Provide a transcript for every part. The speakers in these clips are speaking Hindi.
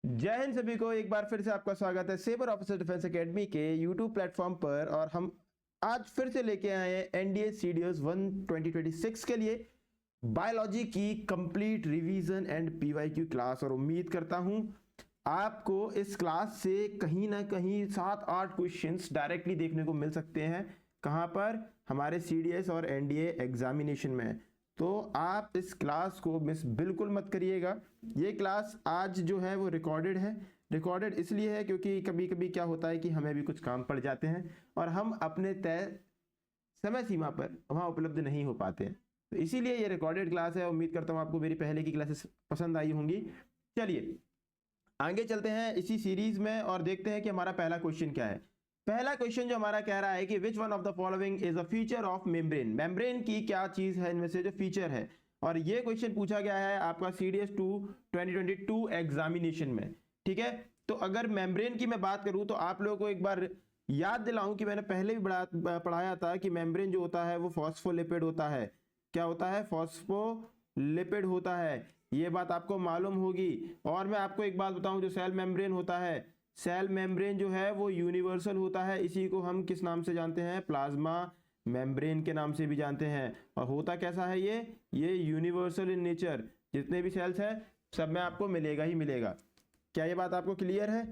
जय हिंद सभी को। एक बार फिर से आपका स्वागत है सेबर ऑफिसर डिफेंस एकेडमी के यूट्यूब प्लेटफॉर्म पर। और हम आज फिर से लेके आए हैं एनडीए सीडीएस 1 2026 के लिए बायोलॉजी की complete revision and PYQ class. और उम्मीद करता हूं आपको इस क्लास से कहीं ना कहीं 7-8 क्वेश्चंस डायरेक्टली देखने को मिल सकते हैं। कहां पर? हमारे सीडीएस और एनडीए एग्जामिनेशन में। तो आप इस क्लास को मिस बिल्कुल मत करिएगा। ये क्लास आज जो है वो रिकॉर्डेड है। रिकॉर्डेड इसलिए है क्योंकि कभी कभी क्या होता है कि हमें भी कुछ काम पड़ जाते हैं और हम अपने तय समय सीमा पर वहाँ उपलब्ध नहीं हो पाते हैं। तो इसीलिए ये रिकॉर्डेड क्लास है। उम्मीद करता हूँ आपको मेरी पहले की क्लासेस पसंद आई होंगी। चलिए आगे चलते हैं इसी सीरीज में और देखते हैं कि हमारा पहला क्वेश्चन क्या है। पहला क्वेश्चन जो हमारा कह रहा है कि विच one of the following is a feature of membrane. Membrane की क्या चीज है इनमें से जो फीचर है। और ये क्वेश्चन पूछा गया है आपका सीडीएस 2 2022 एग्जामिनेशन में। ठीक है, तो अगर मेम्ब्रेन की मैं बात करूं तो आप लोगों को एक बार याद दिलाऊं कि मैंने पहले भी पढ़ाया था कि मेम्ब्रेन जो होता है वो फॉस्फोलिपिड होता है। क्या होता है? फॉस्फोलिपिड होता है। ये बात आपको मालूम होगी। और मैं आपको एक बात बताऊं, जो सेल मेम्ब्रेन होता है, सेल मेम्ब्रेन जो है वो यूनिवर्सल होता है। इसी को हम किस नाम से जानते हैं? प्लाज्मा मेम्ब्रेन के नाम से भी जानते हैं। और होता कैसा है ये यूनिवर्सल इन नेचर। जितने भी सेल्स हैं सब में आपको मिलेगा ही मिलेगा। क्या ये बात आपको क्लियर है?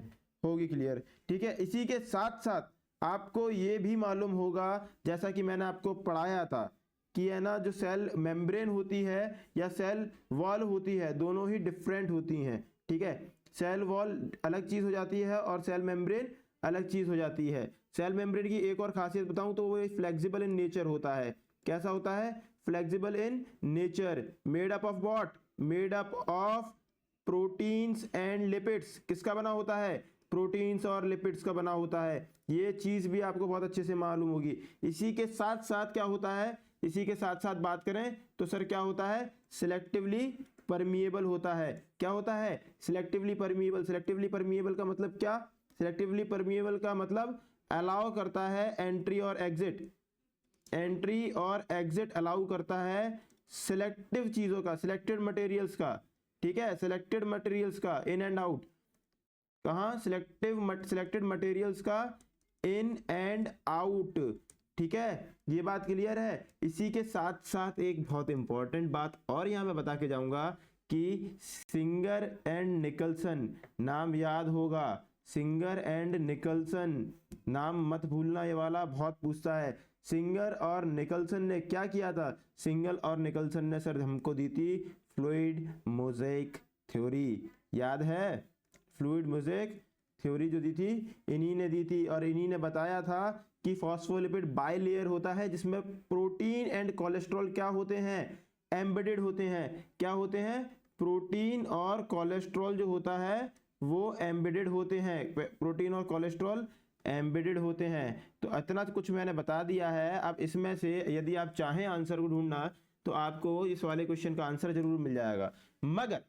होगी क्लियर। ठीक है, इसी के साथ साथ आपको ये भी मालूम होगा, जैसा कि मैंने आपको पढ़ाया था कि है ना, जो सेल मेम्ब्रेन होती है या सेल वॉल होती है, दोनों ही डिफरेंट होती हैं। ठीक है, सेल वॉल अलग चीज हो जाती है और सेल मेम्ब्रेन अलग चीज हो जाती है। सेल मेम्ब्रेन की एक और खासियत बताऊं तो वो फ्लेक्सिबल इन नेचर होता है। कैसा होता है? Flexible in nature. Made up of what? Made up of proteins and lipids. किसका बना होता है? प्रोटीन्स और लिपिड्स का बना होता है। ये चीज भी आपको बहुत अच्छे से मालूम होगी। इसी के साथ साथ क्या होता है? इसी के साथ साथ बात करें तो सर क्या होता है? सिलेक्टिवली परमिएबल होता है। क्या होता है? Selectively permeable. सिलेक्टिवली परमिएबल का मतलब क्या? सिलेक्टिवली परमिएबल का मतलब अलाउ करता है एंट्री और एग्जिट। एंट्री और एग्जिट अलाउ करता है सिलेक्टिव चीजों का, सिलेक्टेड मटेरियल्स का। ठीक है, सिलेक्टेड मटेरियल्स का इन एंड आउट। कहां? सिलेक्टेड मटेरियल्स का इन एंड आउट। ठीक है, ये बात क्लियर है। इसी के साथ साथ एक बहुत इंपॉर्टेंट बात और यहां मैं बता के जाऊंगा कि सिंगर एंड निकलसन, नाम याद होगा। सिंगर एंड निकलसन नाम मत भूलना, ये वाला बहुत पूछता है। सिंगर और निकलसन ने क्या किया था? सिंगर और निकलसन ने सर हमको दी थी फ्लूइड मोज़ेक थ्योरी। याद है? फ्लूइड मोज़ेक थ्योरी जो दी थी इन्हीं ने दी थी। और इन्हीं ने बताया था कि फॉस्फोलिपिड बाइलेयर होता है जिसमें प्रोटीन एंड कोलेस्ट्रॉल क्या होते हैं? एम्बेडेड होते हैं। क्या होते हैं? प्रोटीन और कोलेस्ट्रॉल जो होता है वो एम्बेडेड होते हैं। प्रोटीन और कोलेस्ट्रॉल एम्बेडेड होते हैं। तो इतना कुछ मैंने बता दिया है। अब इसमें से यदि आप चाहें आंसर को ढूंढना तो आपको इस वाले क्वेश्चन का आंसर जरूर मिल जाएगा। मगर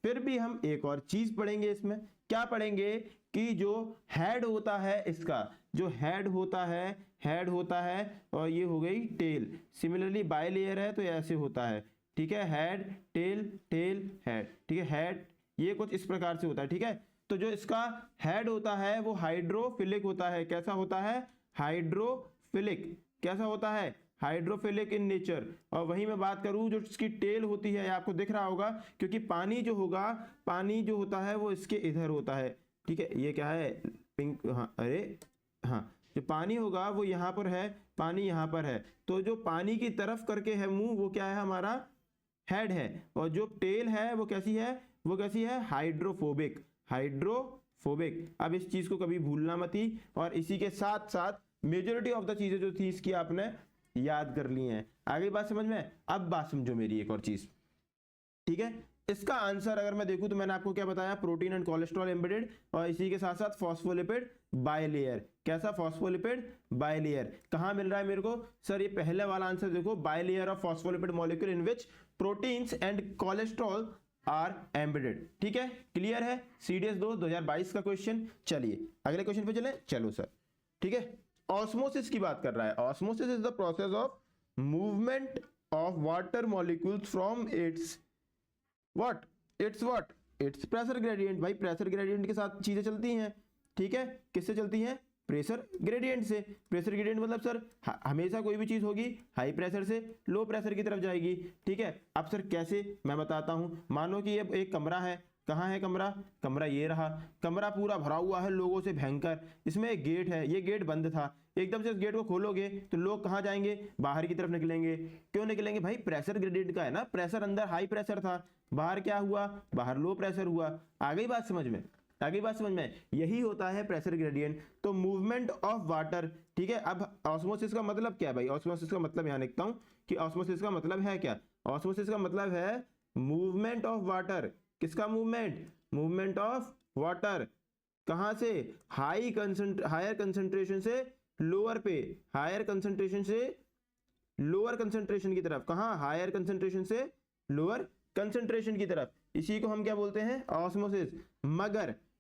फिर भी हम एक और चीज पढ़ेंगे इसमें। क्या पढ़ेंगे? कि जो हेड होता है, इसका जो हेड होता है और ये हो गई टेल। सिमिलरली बाइलेयर है तो ऐसे होता है। ठीक है, हेड टेल टेल हेड। ठीक है, हेड ये कुछ इस प्रकार से होता है। ठीक है, तो जो इसका हेड होता है वो हाइड्रोफिलिक होता है। कैसा होता है? हाइड्रोफिलिक। कैसा होता है? Hydrophilic in nature. और वहीं मैं बात करूं जो इसकी टेल होती है, आपको दिख रहा होगा क्योंकि पानी जो होता है वो इसके इधर होता है। ठीक है, ये क्या है? पिंक। हाँ, अरे हाँ, जो पानी होगा वो यहाँ पर है, पानी यहाँ पर है। तो जो पानी की तरफ करके है मुंह, वो क्या है? हमारा हेड है। और जो टेल है वो कैसी है? वो कैसी है? हाइड्रोफोबिक। हाइड्रोफोबिक। अब इस चीज को कभी भूलना मत ही। और इसी के साथ साथ मेजोरिटी ऑफ द चीजें जो थी इसकी आपने याद कर ली हैं। आगे बात समझ में? अब बात समझो मेरी एक और चीज। ठीक है, इसका आंसर अगर मैं देखूं तो मैंने आपको क्या बताया? Protein and cholesterol embedded. और इसी के साथ साथ फॉस्फोलिपिड बाइलेयर। कैसा? Phospholipid bilayer. कहां मिल रहा है मेरे को? सर ये पहले वाला आंसर देखो, bilayer of phospholipid molecule in which proteins and cholesterol are embedded. ठीक है, क्लियर है? सीडीएस 2 2022 का क्वेश्चन। चलिए अगले क्वेश्चन पे चले। चलो सर, ठीक है, ऑस्मोसिस की बात कर रहा है। Osmosis is the process of movement of water molecules from its what it's pressure gradient. भाई प्रेशर ग्रेडियंट के साथ चीजें चलती हैं, ठीक है, किससे चलती हैं? प्रेशर ग्रेडियंट से। प्रेशर ग्रेडियंट मतलब सर हमेशा कोई भी चीज होगी हाई प्रेशर से लो प्रेशर की तरफ जाएगी, ठीक है। अब सर कैसे, मैं बताता हूं। मानो कि ये एक कमरा है, कहाँ है कमरा? कमरा ये रहा। कमरा पूरा भरा हुआ है लोगों से भयंकर। इसमें एक गेट है, ये गेट बंद था। एकदम से इस गेट को खोलोगे तो लोग कहाँ जाएंगे? बाहर की तरफ निकलेंगे। क्यों निकलेंगे? भाई प्रेशर ग्रेडियंट का है ना, प्रेशर अंदर हाई प्रेशर था, बाहर क्या हुआ? बाहर लो प्रेशर हुआ। आ गई बात समझ में? आगे बात समझ में? यही होता है प्रेशर ग्रेडियंट। तो मूवमेंट ऑफ वाटर, ठीक है। अब ऑस्मोसिस का मतलब क्या है भाई? ऑस्मोसिस का मतलब यहां लिखता हूं कि ऑस्मोसिस का मतलब है क्या? ऑस्मोसिस का मतलब है मूवमेंट ऑफ वाटर। किसका मूवमेंट? Movement of water. कहां से? हायर कंसंट्रेशन से लोअर पे, हायर कंसंट्रेशन से लोअर कंसंट्रेशन की तरफ। कहां? हायर कंसंट्रेशन से लोअर कंसंट्रेशन की तरफ। इसी को हम क्या बोलते हैं? ऑस्मोसिस।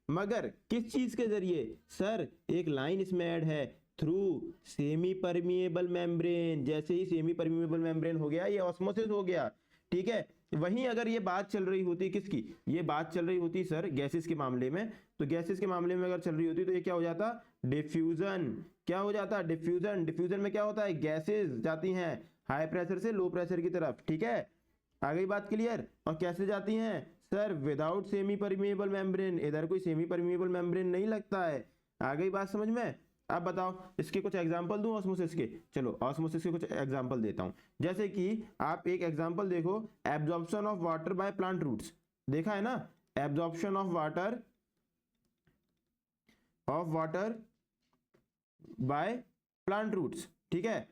मगर किस चीज के जरिए? सर एक लाइन इसमें ऐड है, थ्रू सेमी परमिएबल मेम्ब्रेन। जैसे ही सेमी परमिएबल मेम्ब्रेन हो गया, ये ऑस्मोसिस हो गया, ठीक है। वहीं अगर ये बात चल रही होती किसकी? ये बात चल रही होती सर गैसेस के मामले में। तो गैसेस के मामले में अगर चल रही होती तो ये क्या हो जाता? डिफ्यूजन। क्या हो जाता? डिफ्यूजन। डिफ्यूजन में क्या होता है? गैसेस जाती हैं हाई प्रेशर से लो प्रेशर की तरफ, ठीक है। आ गई बात क्लियर? और कैसे जाती हैं sir? Without semi permeable membrane. इधर कोई सेमी परमिएबल मेम्ब्रेन नहीं लगता है। आ गई बात समझ में? अब बताओ इसके कुछ एग्जांपल दूं ऑस्मोसिस के। चलो ऑस्मोसिस के कुछ एग्जांपल देता हूं। जैसे कि आप एक एग्जांपल देखो, absorption of water by plant roots. देखा है ना? Absorption of water by plant roots, ठीक है।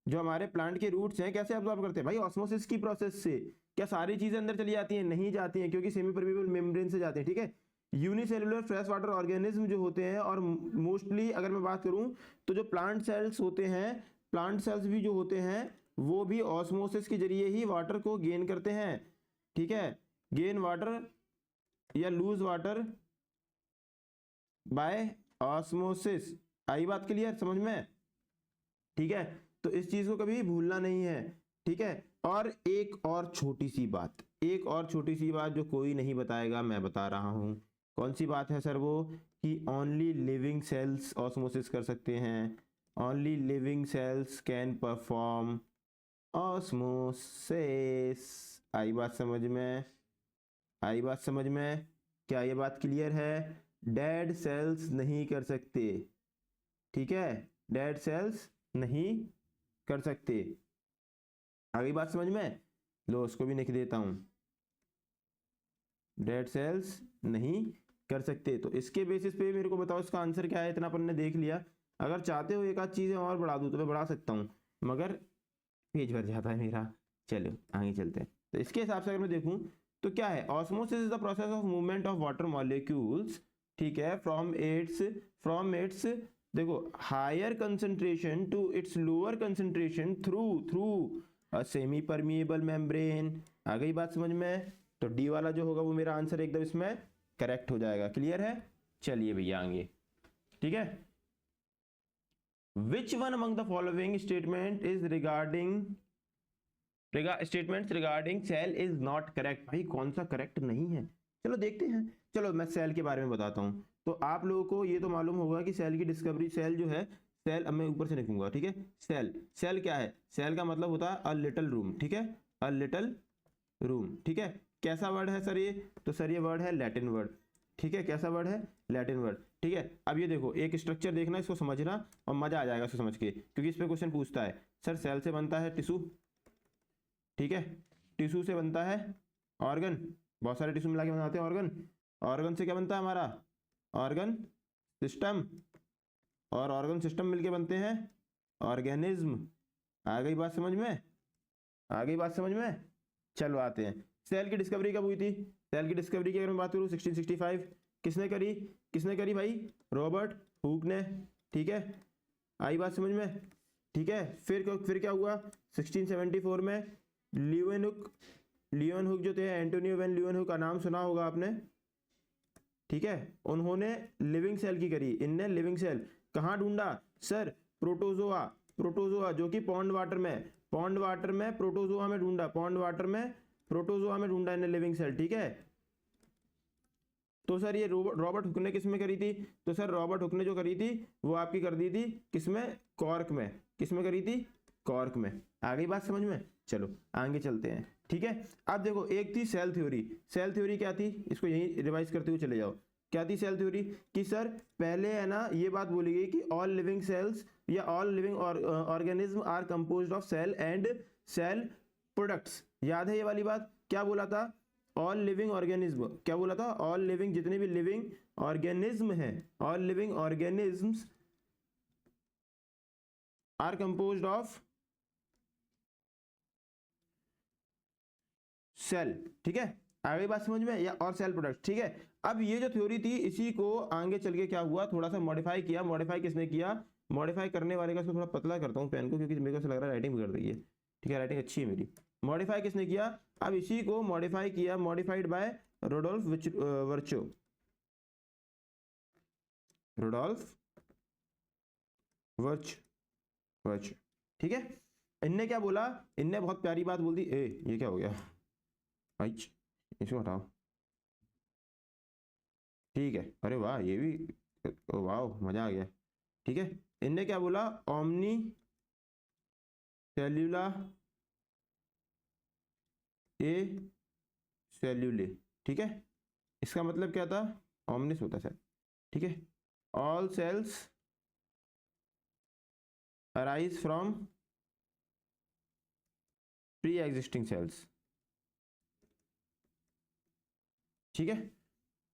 जो हमारे प्लांट के रूट्स हैं कैसे अब्जॉर्ब करते हैं भाई? ऑस्मोसिस की प्रोसेस से। क्या सारी चीजें अंदर चली जाती हैं? नहीं जाती हैं, क्योंकि सेमी परमिएबल मेम्ब्रेन से जाते हैं, ठीक है। यूनिसेलुलर फ्रेश वाटर ऑर्गेनिज्म जो होते हैं, और मोस्टली अगर मैं बात करूं तो जो प्लांट सेल्स होते हैं, प्लांट सेल्स भी जो होते हैं वो भी ऑस्मोसिस के जरिए ही वाटर को गेन करते हैं, ठीक है। गेन वाटर या लूज वाटर बाय ऑस्मोसिस। आई बात क्लियर समझ में? ठीक है, तो इस चीज को कभी भूलना नहीं है, ठीक है। और एक और छोटी सी बात, एक और छोटी सी बात जो कोई नहीं बताएगा, मैं बता रहा हूं। कौन सी बात है सर? वो कि ओनली लिविंग सेल्स ऑस्मोसिस कर सकते हैं। Only living cells can perform osmosis. आई बात समझ में? आई बात समझ में? क्या ये बात क्लियर है? डेड सेल्स नहीं कर सकते, ठीक है। डेड सेल्स नहीं कर सकते। आगे बात समझ में? लो उसको भी लिख देता हूं, डेड सेल्स नहीं कर सकते। तो इसके बेसिस पे मेरे को बताओ इसका आंसर क्या है। इतना अपन ने देख लिया। अगर चाहते हो एक आध चीजें और बढ़ा दूं तो मैं बढ़ा सकता हूं, मगर पेज भर जाता है मेरा। चलो आगे चलते हैं। तो इसके हिसाब से अगर मैं देखूं तो क्या है? Osmosis is the process of movement of water molecules, ठीक है, फ्रॉम इट्स देखो higher concentration to its lower concentration through a semi permeable membrane. आ गई बात समझ में? तो डी वाला जो होगा वो मेरा आंसर एकदम इसमें करेक्ट हो जाएगा। क्लियर है? चलिए भैया आगे, ठीक है। Which one among the following statement is statements regarding cell is not correct? भाई कौन सा करेक्ट नहीं है? चलो देखते हैं। चलो मैं सेल के बारे में बताता हूं। तो आप लोगों को ये तो मालूम होगा कि सेल की डिस्कवरी, सेल जो है, सेल अब मैं ऊपर से लिखूंगा, ठीक है। सेल क्या है? सेल का मतलब होता है अ लिटिल रूम, ठीक है, अ लिटिल रूम, ठीक है। कैसा वर्ड है सर ये? तो सर ये वर्ड है लैटिन वर्ड, ठीक है। कैसा वर्ड है? लैटिन वर्ड, ठीक है। अब ये देखो एक स्ट्रक्चर देखना, इसको समझना और मजा आ जाएगा इसको समझ के, क्योंकि इस पे क्वेश्चन पूछता है। सर सेल से बनता है टिश्यू, ठीक है। टिश्यू से बनता है ऑर्गन, बहुत सारे टिश्यू मिला के बनाते हैं ऑर्गन। ऑर्गन से क्या बनता है हमारा? ऑर्गन सिस्टम, और ऑर्गन सिस्टम मिलके बनते हैं ऑर्गेनिज्म। आ गई बात समझ में? आ गई बात समझ में? चलो आते हैं। सेल की डिस्कवरी कब हुई थी? सेल की डिस्कवरी की अगर मैं बात करूं 1665। किसने करी? किसने करी भाई? रॉबर्ट हुक ने, ठीक है। आई बात समझ में? ठीक है। फिर क्या हुआ? 1674 में लियोन हुक जो थे, एंटोनियो वैन लियोन हुक का नाम सुना होगा आपने, ठीक है। उन्होंने लिविंग सेल की करी। इनने लिविंग सेल कहाँ ढूंढा? सर प्रोटोजोआ जो कि पॉन्ड वाटर में प्रोटोजोआ में ढूंढा, पॉन्ड वाटर में प्रोटोजोआ में ढूंढा इन्हें लिविंग सेल, ठीक है। तो सर ये रॉबर्ट हुक ने किस में करी थी? तो सर रॉबर्ट हुक ने जो करी थी वो आपकी कर दी थी किसमें? कॉर्क में। किसमें करी थी? कॉर्क में। आ गई बात समझ में? चलो आगे चलते हैं, ठीक है। अब देखो एक थी सेल थ्योरी। सेल थ्योरी क्या थी? इसको यही रिवाइज करते हुए चले जाओ। क्या थी सेल थ्योरी? कि सर पहले है ना ये बात बोली गई कि ऑल लिविंग सेल्स या all living organism are composed of cell and cell products. याद है ये वाली बात? क्या बोला था? ऑल लिविंग ऑर्गेनिज्म, क्या बोला था? ऑल लिविंग, जितने भी लिविंग ऑर्गेनिज्म हैं, all living organisms are composed of cell, ठीक है। आगे बात समझ में? या और सेल प्रोडक्ट, ठीक है। अब ये जो थ्योरी थी इसी को आगे चल के क्या हुआ, थोड़ा सा मॉडिफाई किया। मॉडिफाई किसने किया? मॉडिफाई करने वाले का, इसको थोड़ा पतला करता हूँ पेन को क्योंकि मेरे को ऐसा लग रहा है राइटिंग बिगड़ रही है, ठीक है। राइटिंग अच्छी है मेरी। मॉडिफाई किसने किया? अब इसी को मॉडिफाई किया, modified by Rudolf Virchow. Rudolf Virchow, ठीक है। इनने क्या बोला? इनने बहुत प्यारी बात बोल दी। ये क्या हो गया? इसको हटाओ, ठीक है। अरे वाह, ये भी वाह, मजा आ गया, ठीक है। इनने क्या बोला? ओमनी सेल्यूला ए सेल्यूले, ठीक है। इसका मतलब क्या था? ओमनिस होता है, ठीक है। All cells arise from pre existing cells, ठीक है।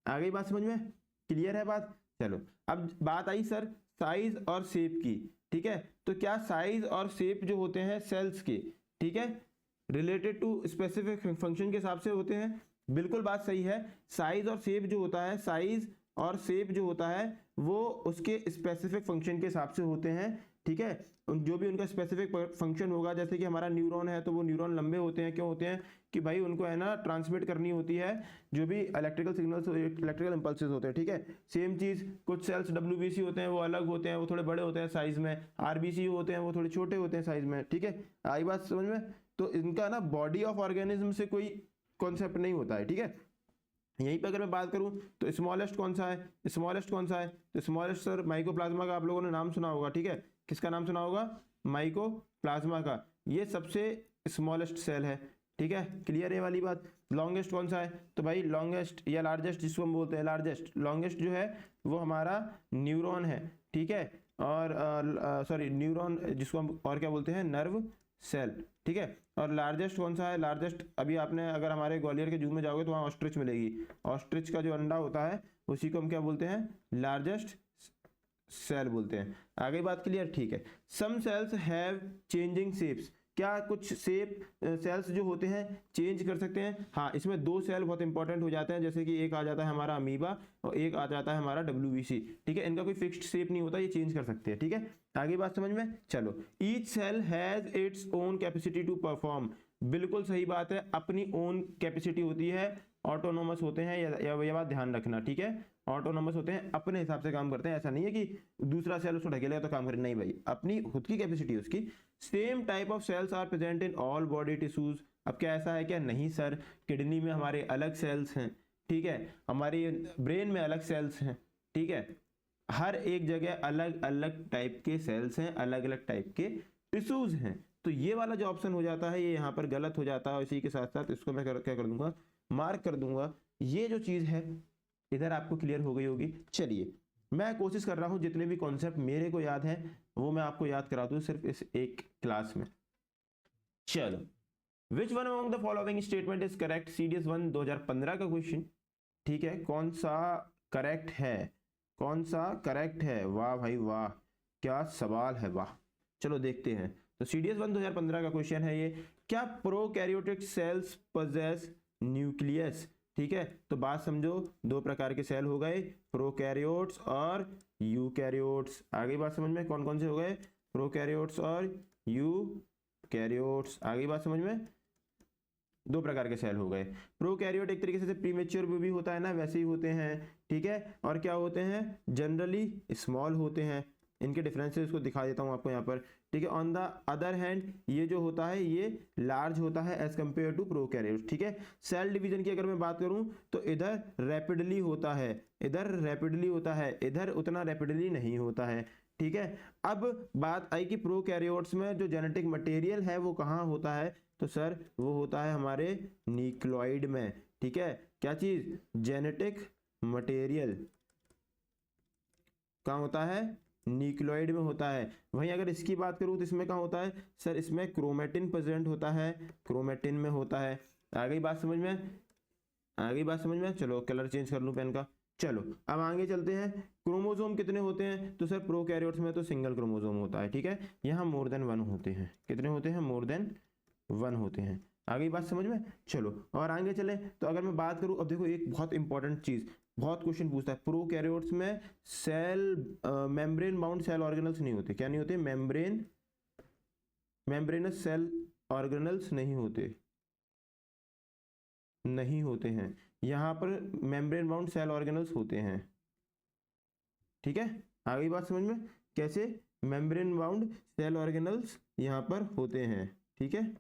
आ गई बात समझ में? क्लियर है बात? चलो अब बात आई सर साइज और शेप की, ठीक है। तो क्या साइज और शेप जो होते हैं सेल्स के, ठीक है, रिलेटेड टू स्पेसिफिक फंक्शन के हिसाब से होते हैं? बिल्कुल बात सही है। साइज और शेप जो होता है, साइज और शेप जो होता है वो उसके स्पेसिफिक फंक्शन के हिसाब से होते हैं, ठीक है। जो भी उनका स्पेसिफिक फंक्शन होगा, जैसे कि हमारा न्यूरॉन है तो वो न्यूरॉन लंबे होते हैं। क्यों होते हैं? कि भाई उनको है ना ट्रांसमिट करनी होती है जो भी इलेक्ट्रिकल सिग्नल्स, इलेक्ट्रिकल इंपल्सेस होते हैं, ठीक है। सेम चीज कुछ सेल्स डब्ल्यूबीसी होते हैं, वो अलग होते हैं, वो थोड़े बड़े होते हैं साइज में। आरबीसी होते हैं, वो थोड़े छोटे होते हैं साइज में, ठीक है। आई बात समझ में? तो इनका ना बॉडी ऑफ ऑर्गेनिज्म से कोई कॉन्सेप्ट नहीं होता है, ठीक है। यहीं पे अगर मैं बात करूं तो स्मॉलेस्ट कौन सा है? स्मॉलेस्ट कौन सा है? तो स्मॉलेस्ट सर माइकोप्लाज्मा का आप लोगों ने नाम सुना होगा, ठीक है। किसका नाम सुना होगा? माइकोप्लाज्मा का। ये सबसे स्मॉलेस्ट सेल है, ठीक है। क्लियर है वाली बात? लॉन्गेस्ट कौन सा है? तो भाई लॉन्गेस्ट या लार्जेस्ट जिसको हम बोलते हैं, लार्जेस्ट, लॉन्गेस्ट जो है वो हमारा न्यूरॉन है, ठीक है। और सॉरी न्यूरॉन जिसको हम और क्या बोलते हैं? नर्व सेल, ठीक है। और लार्जेस्ट कौन सा है? लार्जेस्ट अभी आपने अगर हमारे ग्वालियर के जू में जाओगे तो वहाँ ऑस्ट्रिच मिलेगी। ऑस्ट्रिच का जो अंडा होता है उसी को हम क्या बोलते हैं? लार्जेस्ट सेल बोलते हैं। आगे बात क्लियर? ठीक है। सम सेल्स हैव चेंजिंग शेप्स। क्या कुछ शेप सेल्स जो होते हैं चेंज कर सकते हैं? हाँ, इसमें दो सेल बहुत इंपॉर्टेंट हो जाते हैं, जैसे कि एक आ जाता है हमारा अमीबा और एक आ जाता है हमारा डब्ल्यूबीसी, ठीक है। इनका कोई फिक्स्ड शेप नहीं होता, ये चेंज कर सकते हैं, ठीक है। आगे बात समझ में? चलो, each cell has its own capacity to perform. बिल्कुल सही बात है, अपनी ओन कैपेसिटी होती है। ऑटोनोमस होते हैं, ये बात ध्यान रखना, ठीक है। ऑटोनोमस होते हैं, अपने हिसाब से काम करते हैं। ऐसा नहीं है कि दूसरा सेल उसको ढकेलेगा तो काम करे, नहीं भाई, अपनी खुद की कैपेसिटी उसकी। Same type of cells are present in all body tissues. अब क्या ऐसा है क्या? नहीं सर, किडनी में हमारे अलग सेल्स हैं, ठीक है। हमारी ब्रेन में अलग सेल्स हैं, ठीक है। हर एक जगह अलग अलग टाइप के सेल्स हैं, अलग अलग टाइप के टिश्यूज हैं। तो ये वाला जो ऑप्शन हो जाता है ये यहाँ पर गलत हो जाता है। इसी के साथ साथ इसको मैं क्या कर दूंगा? मार्क कर दूंगा। ये जो चीज है इधर आपको क्लियर हो गई होगी। चलिए, मैं कोशिश कर रहा हूं जितने भी कॉन्सेप्ट मेरे को याद है वो मैं आपको याद करा दूं सिर्फ इस एक क्लास में। चलो, which one among the following statement is correct? CDS 1 2015 का क्वेश्चन, ठीक है। कौन सा करेक्ट है? कौन सा करेक्ट है? वाह भाई वाह, क्या सवाल है, वाह। चलो देखते हैं। तो CDS 1 2015 का क्वेश्चन है ये। क्या प्रोकैरियोटिक सेल्स पोजेस न्यूक्लियस? ठीक है, तो बात समझो, दो प्रकार के सेल हो गए, प्रोकैरियोट्स और यूकैरियोट्स। आगे बात समझ में, कौन कौन से हो गए? प्रोकैरियोट्स और यूकैरियोट्स। आगे बात समझ में, दो प्रकार के सेल हो गए। प्रोकैरियोट एक तरीके से प्रीमेच्योर भी होता है ना, वैसे ही होते हैं, ठीक है। और क्या होते हैं? जनरली स्मॉल होते हैं, इनके डिफरेंसेस को दिखा देता हूँ आपको यहाँ पर, ठीक है। ऑन द अदर हैंड ये जो होता है ये लार्ज होता है एज कम्पेयर टू प्रोकैरियोट्स, ठीक है। सेल डिवीजन की अगर मैं बात करूँ तो इधर रैपिडली होता है, इधर रैपिडली होता है, इधर उतना रैपिडली नहीं होता है, ठीक है। अब बात आई कि प्रोकैरियोट्स में जो जेनेटिक मटेरियल है वो कहाँ होता है, तो सर वो होता है हमारे न्यूक्लियोइड में, ठीक है। क्या चीज, जेनेटिक मटेरियल कहाँ होता है, न्यूक्लियोइड में होता है। वहीं अगर इसकी बात करूँ तो इसमें कहाँ होता है, सर इसमें क्रोमेटिन प्रेजेंट होता है, क्रोमेटिन में होता है। आ गई बात समझ में, आ गई बात समझ में। चलो कलर चेंज कर लूँ पेन का। चलो अब आगे चलते हैं। क्रोमोसोम कितने होते हैं, तो सर प्रोकैरियोट्स में तो सिंगल क्रोमोसोम होता है, ठीक है। यहाँ मोर देन 1 होते हैं। कितने होते हैं, मोर देन 1 होते हैं। आ गई बात समझ में। चलो और आगे चले तो अगर मैं बात करूं, अब देखो एक बहुत इंपॉर्टेंट चीज, बहुत क्वेश्चन पूछता है, प्रोकैरियोट्स में cell membrane bound cell organelles नहीं होते। क्या नहीं होते, मेम्ब्रेनस सेल ऑर्गेनल्स नहीं होते, नहीं होते हैं। यहाँ पर मेम्ब्रेन बाउंड सेल ऑर्गेनल्स होते हैं, ठीक है। आ गई बात समझ में, कैसे, मेम्ब्रेन बाउंड सेल ऑर्गेनल्स यहाँ पर होते हैं, ठीक है।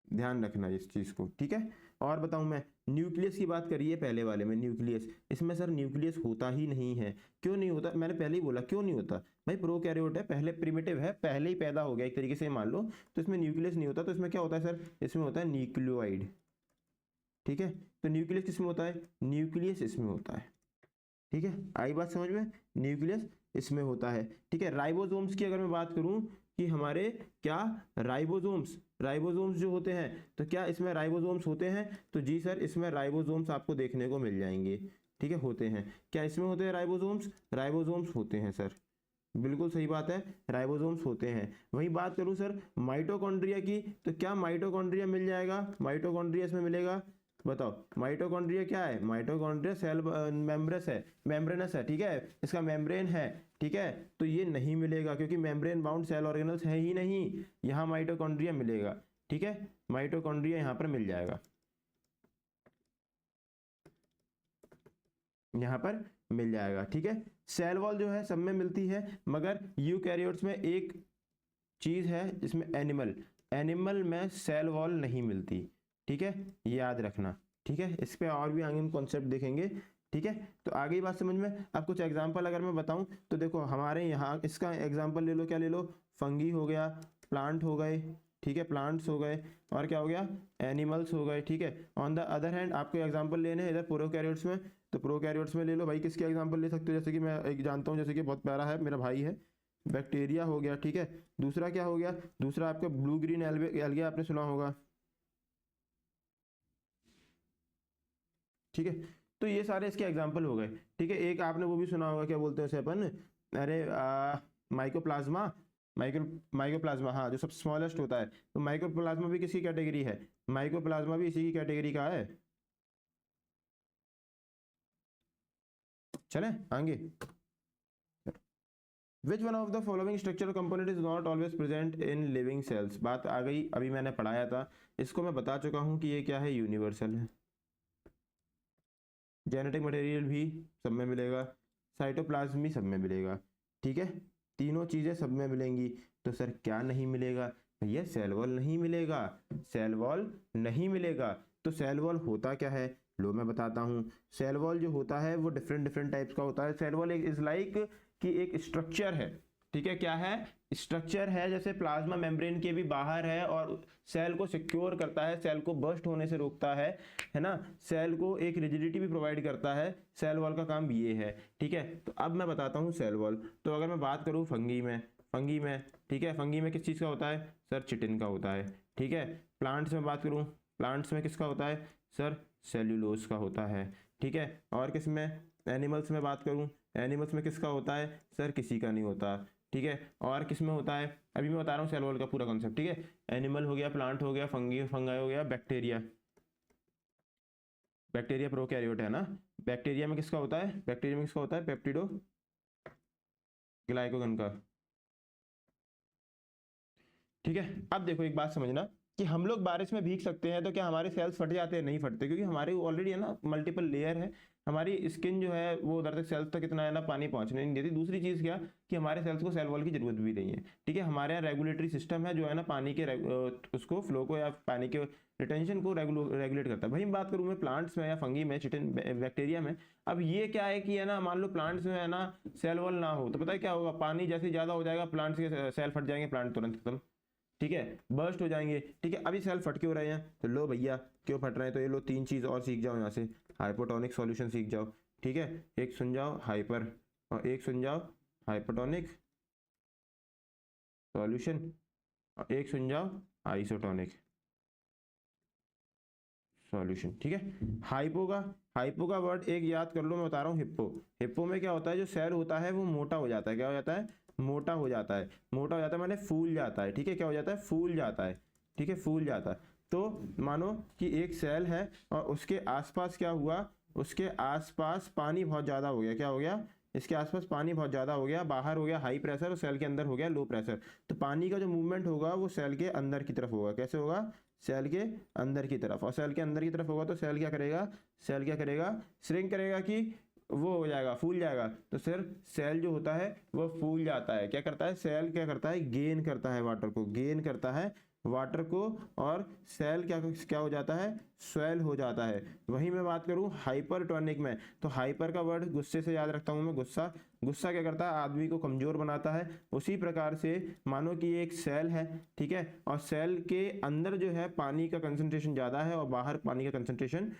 ध्यान रखना इस चीज को, ठीक है। और बताऊं मैं, न्यूक्लियस की बात करिए पहले वाले में, न्यूक्लियस, इसमें सर न्यूक्लियस होता ही नहीं है। क्यों नहीं होता, मैंने पहले ही बोला क्यों नहीं होता भाई, प्रोकैरियोट है, पहले प्रिमिटिव है, पहले ही पैदा हो गया एक तरीके से मान लो, तो इसमें न्यूक्लियस नहीं होता। तो इसमें क्या होता है सर, इसमें होता है न्यूक्लियोइड, ठीक है। तो न्यूक्लियस किसमें होता है, न्यूक्लियस इसमें होता है, ठीक है। आई बात समझ में, न्यूक्लियस इसमें होता है, ठीक है। राइबोसोम्स की अगर मैं बात करूं कि हमारे क्या राइबोसोम्स, राइबोसोम्स जो होते हैं, तो क्या इसमें राइबोसोम्स होते हैं, तो जी सर इसमें राइबोसोम्स आपको देखने को मिल जाएंगे, ठीक है, होते हैं। क्या इसमें होते हैं राइबोसोम्स, राइबोसोम्स होते हैं सर, बिल्कुल सही बात है, राइबोसोम्स होते हैं। वही बात करूं सर माइटोकॉन्ड्रिया की, तो क्या माइटोकॉन्ड्रिया मिल जाएगा, माइटोकॉन्ड्रिया इसमें मिलेगा, बताओ। माइटोकॉन्ड्रिया क्या है, माइटोकॉन्ड्रिया सेल मेम्ब्रेस है, मेम्ब्रेनस है, ठीक है, इसका मेम्ब्रेन है, ठीक है। तो ये नहीं मिलेगा क्योंकि मेम्ब्रेन बाउंड सेल ऑर्गेनल्स है ही नहीं, यहाँ माइटोकॉन्ड्रिया मिलेगा, ठीक है। माइटोकॉन्ड्रिया यहाँ पर मिल जाएगा, यहाँ पर मिल जाएगा, ठीक है। सेल वॉल जो है सब में मिलती है, मगर यूकैरियोट्स में एक चीज है जिसमें एनिमल में सेल वॉल नहीं मिलती, ठीक है, याद रखना, ठीक है। इस पे और भी आगे हम कॉन्सेप्ट देखेंगे, ठीक है। तो आगे बात समझ में। अब कुछ एग्जांपल अगर मैं बताऊं तो देखो हमारे यहाँ इसका एग्जांपल ले लो, क्या ले लो, फंगी हो गया, प्लांट हो गए, ठीक है, प्लांट्स हो गए, और क्या हो गया, एनिमल्स हो गए, ठीक है। ऑन द अदर हैंड आपको एग्जांपल लेने हैं इधर प्रोकैरियोट्स में, तो प्रोकैरियोट्स में ले लो भाई, किसके एग्जांपल ले सकते हो, जैसे कि मैं एक जानता हूँ, जैसे कि बहुत प्यारा है, मेरा भाई है, बैक्टीरिया हो गया, ठीक है। दूसरा क्या हो गया, दूसरा आपका ब्लू ग्रीन एल्गे आपने सुना होगा, ठीक है। तो ये सारे इसके एग्जाम्पल हो गए, ठीक है। एक आपने वो भी सुना होगा, क्या बोलते हैं उसे अपन, अरे माइकोप्लाज्मा, माइकोप्लाज्मा, हाँ, जो सब स्मॉलेस्ट होता है। तो माइकोप्लाज्मा भी किसकी कैटेगरी है, माइकोप्लाज्मा भी इसी की कैटेगरी का है। चले आगे, which one of the following structural component is not always present in living cells. बात आ गई, अभी मैंने पढ़ाया था, इसको मैं बता चुका हूं कि ये क्या है, यूनिवर्सल है। जेनेटिक मटेरियल भी सब में मिलेगा, साइटोप्लाज्म भी सब में मिलेगा, ठीक है, तीनों चीजें सब में मिलेंगी। तो सर क्या नहीं मिलेगा, भैया सेल वॉल नहीं मिलेगा, सेल वॉल नहीं मिलेगा। तो सेल वॉल होता क्या है, लो मैं बताता हूँ। सेल वॉल जो होता है वो डिफरेंट डिफरेंट टाइप्स का होता है। सेल वॉल इज लाइक कि एक स्ट्रक्चर है, ठीक है, क्या है, स्ट्रक्चर है, जैसे प्लाज्मा मेम्ब्रेन के भी बाहर है और सेल को सिक्योर करता है, सेल को बर्स्ट होने से रोकता है ना, सेल को एक रिजिडिटी भी प्रोवाइड करता है, सेल वॉल का काम ये है, ठीक है। तो अब मैं बताता हूँ सेल वॉल। तो अगर मैं बात करूँ फंगी में, ठीक है, फंगी में किस चीज़ का होता है, सर चिटिन का होता है, ठीक है। प्लांट्स में बात करूँ, प्लांट्स में किसका होता है, सर सेल्यूलोज का होता है, ठीक है। और किस में, एनिमल्स में बात करूँ, एनिमल्स में किसका होता है, सर किसी का नहीं होता, ठीक है। और किस में होता है, अभी मैं बता रहा हूँ सेल वॉल का पूरा कॉन्सेप्ट, ठीक है। एनिमल हो गया, प्लांट हो गया, फंगी हो गया, बैक्टीरिया, बैक्टीरिया प्रोकैरियोट है ना। बैक्टीरिया में किसका होता है, बैक्टीरिया में किसका होता है, पेप्टिडो ग्लाइकोजन का, ठीक है। अब देखो एक बात समझना कि हम लोग बारिश में भीग सकते हैं, तो क्या हमारे सेल्स फट जाते हैं, नहीं फटते, क्योंकि हमारे ऑलरेडी है ना मल्टीपल लेयर है, हमारी स्किन जो है वो उधर तक सेल्स तक इतना है ना पानी पहुंचने नहीं देती। दूसरी चीज़ क्या कि हमारे सेल्स को सेल वॉल की जरूरत भी नहीं है, ठीक है। हमारे यहाँ रेगुलेटरी सिस्टम है जो है ना पानी के उसको फ्लो को या पानी के रिटेंशन को रेगुलेट करता है। वही बात करूँ मैं प्लांट्स में या फंगी में, चिटिन बैक्टीरिया में, अब ये क्या है कि है ना मान लो प्लांट्स में है ना सेल वॉल ना हो तो पता है क्या होगा, पानी जैसे ज़्यादा हो जाएगा प्लांट्स के सेल फट जाएंगे, प्लांट तुरंत खत्म, ठीक है, बर्स्ट हो जाएंगे, ठीक है। अभी सेल फट क्यों रहे हैं, तो लो भैया क्यों फट रहे हैं, तो ये लो 3 चीज़ और सीख जाओ यहाँ से, हाइपोटोनिक सॉल्यूशन सीख जाओ, ठीक है। एक सुन जाओ हाइपर और एक सुन जाओ हाइपोटोनिक सॉल्यूशन और एक सुन जाओ आइसोटोनिक सॉल्यूशन, ठीक है। हाइपो का वर्ड एक याद कर लो, मैं बता रहा हूँ हिप्पो। हिप्पो में क्या होता है, जो सेल होता है वो मोटा हो जाता है, क्या हो जाता है, मोटा हो जाता है, मोटा हो जाता है माने फूल जाता है, ठीक है। क्या हो जाता है, फूल जाता है, ठीक है, फूल जाता है। तो मानो कि एक सेल है और उसके आसपास क्या हुआ, उसके आसपास पानी बहुत ज़्यादा हो गया, क्या हो गया, इसके आसपास पानी बहुत ज़्यादा हो गया, बाहर हो गया हाई प्रेशर और सेल के अंदर हो गया लो प्रेशर। तो पानी का जो मूवमेंट होगा वो सेल के अंदर की तरफ होगा, कैसे होगा, सेल के अंदर की तरफ। और सेल के अंदर की तरफ होगा तो सेल क्या करेगा, सेल क्या करेगा, श्रिंक करेगा कि वो हो जाएगा, फूल जाएगा। तो सिर्फ सेल जो होता है वो फूल जाता है, क्या करता है, सेल क्या करता है, गेन करता है वाटर को, गेन करता है वाटर को, और सेल क्या क्या हो जाता है, स्वेल हो जाता है। वहीं मैं बात करूं हाइपरटोनिक में, तो हाइपर का वर्ड गुस्से से याद रखता हूं मैं, गुस्सा। गुस्सा क्या करता है, आदमी को कमजोर बनाता है। उसी प्रकार से मानो कि एक सेल है, ठीक है, और सेल के अंदर जो है पानी का कंसंट्रेशन ज़्यादा है और बाहर पानी का कंसंट्रेशन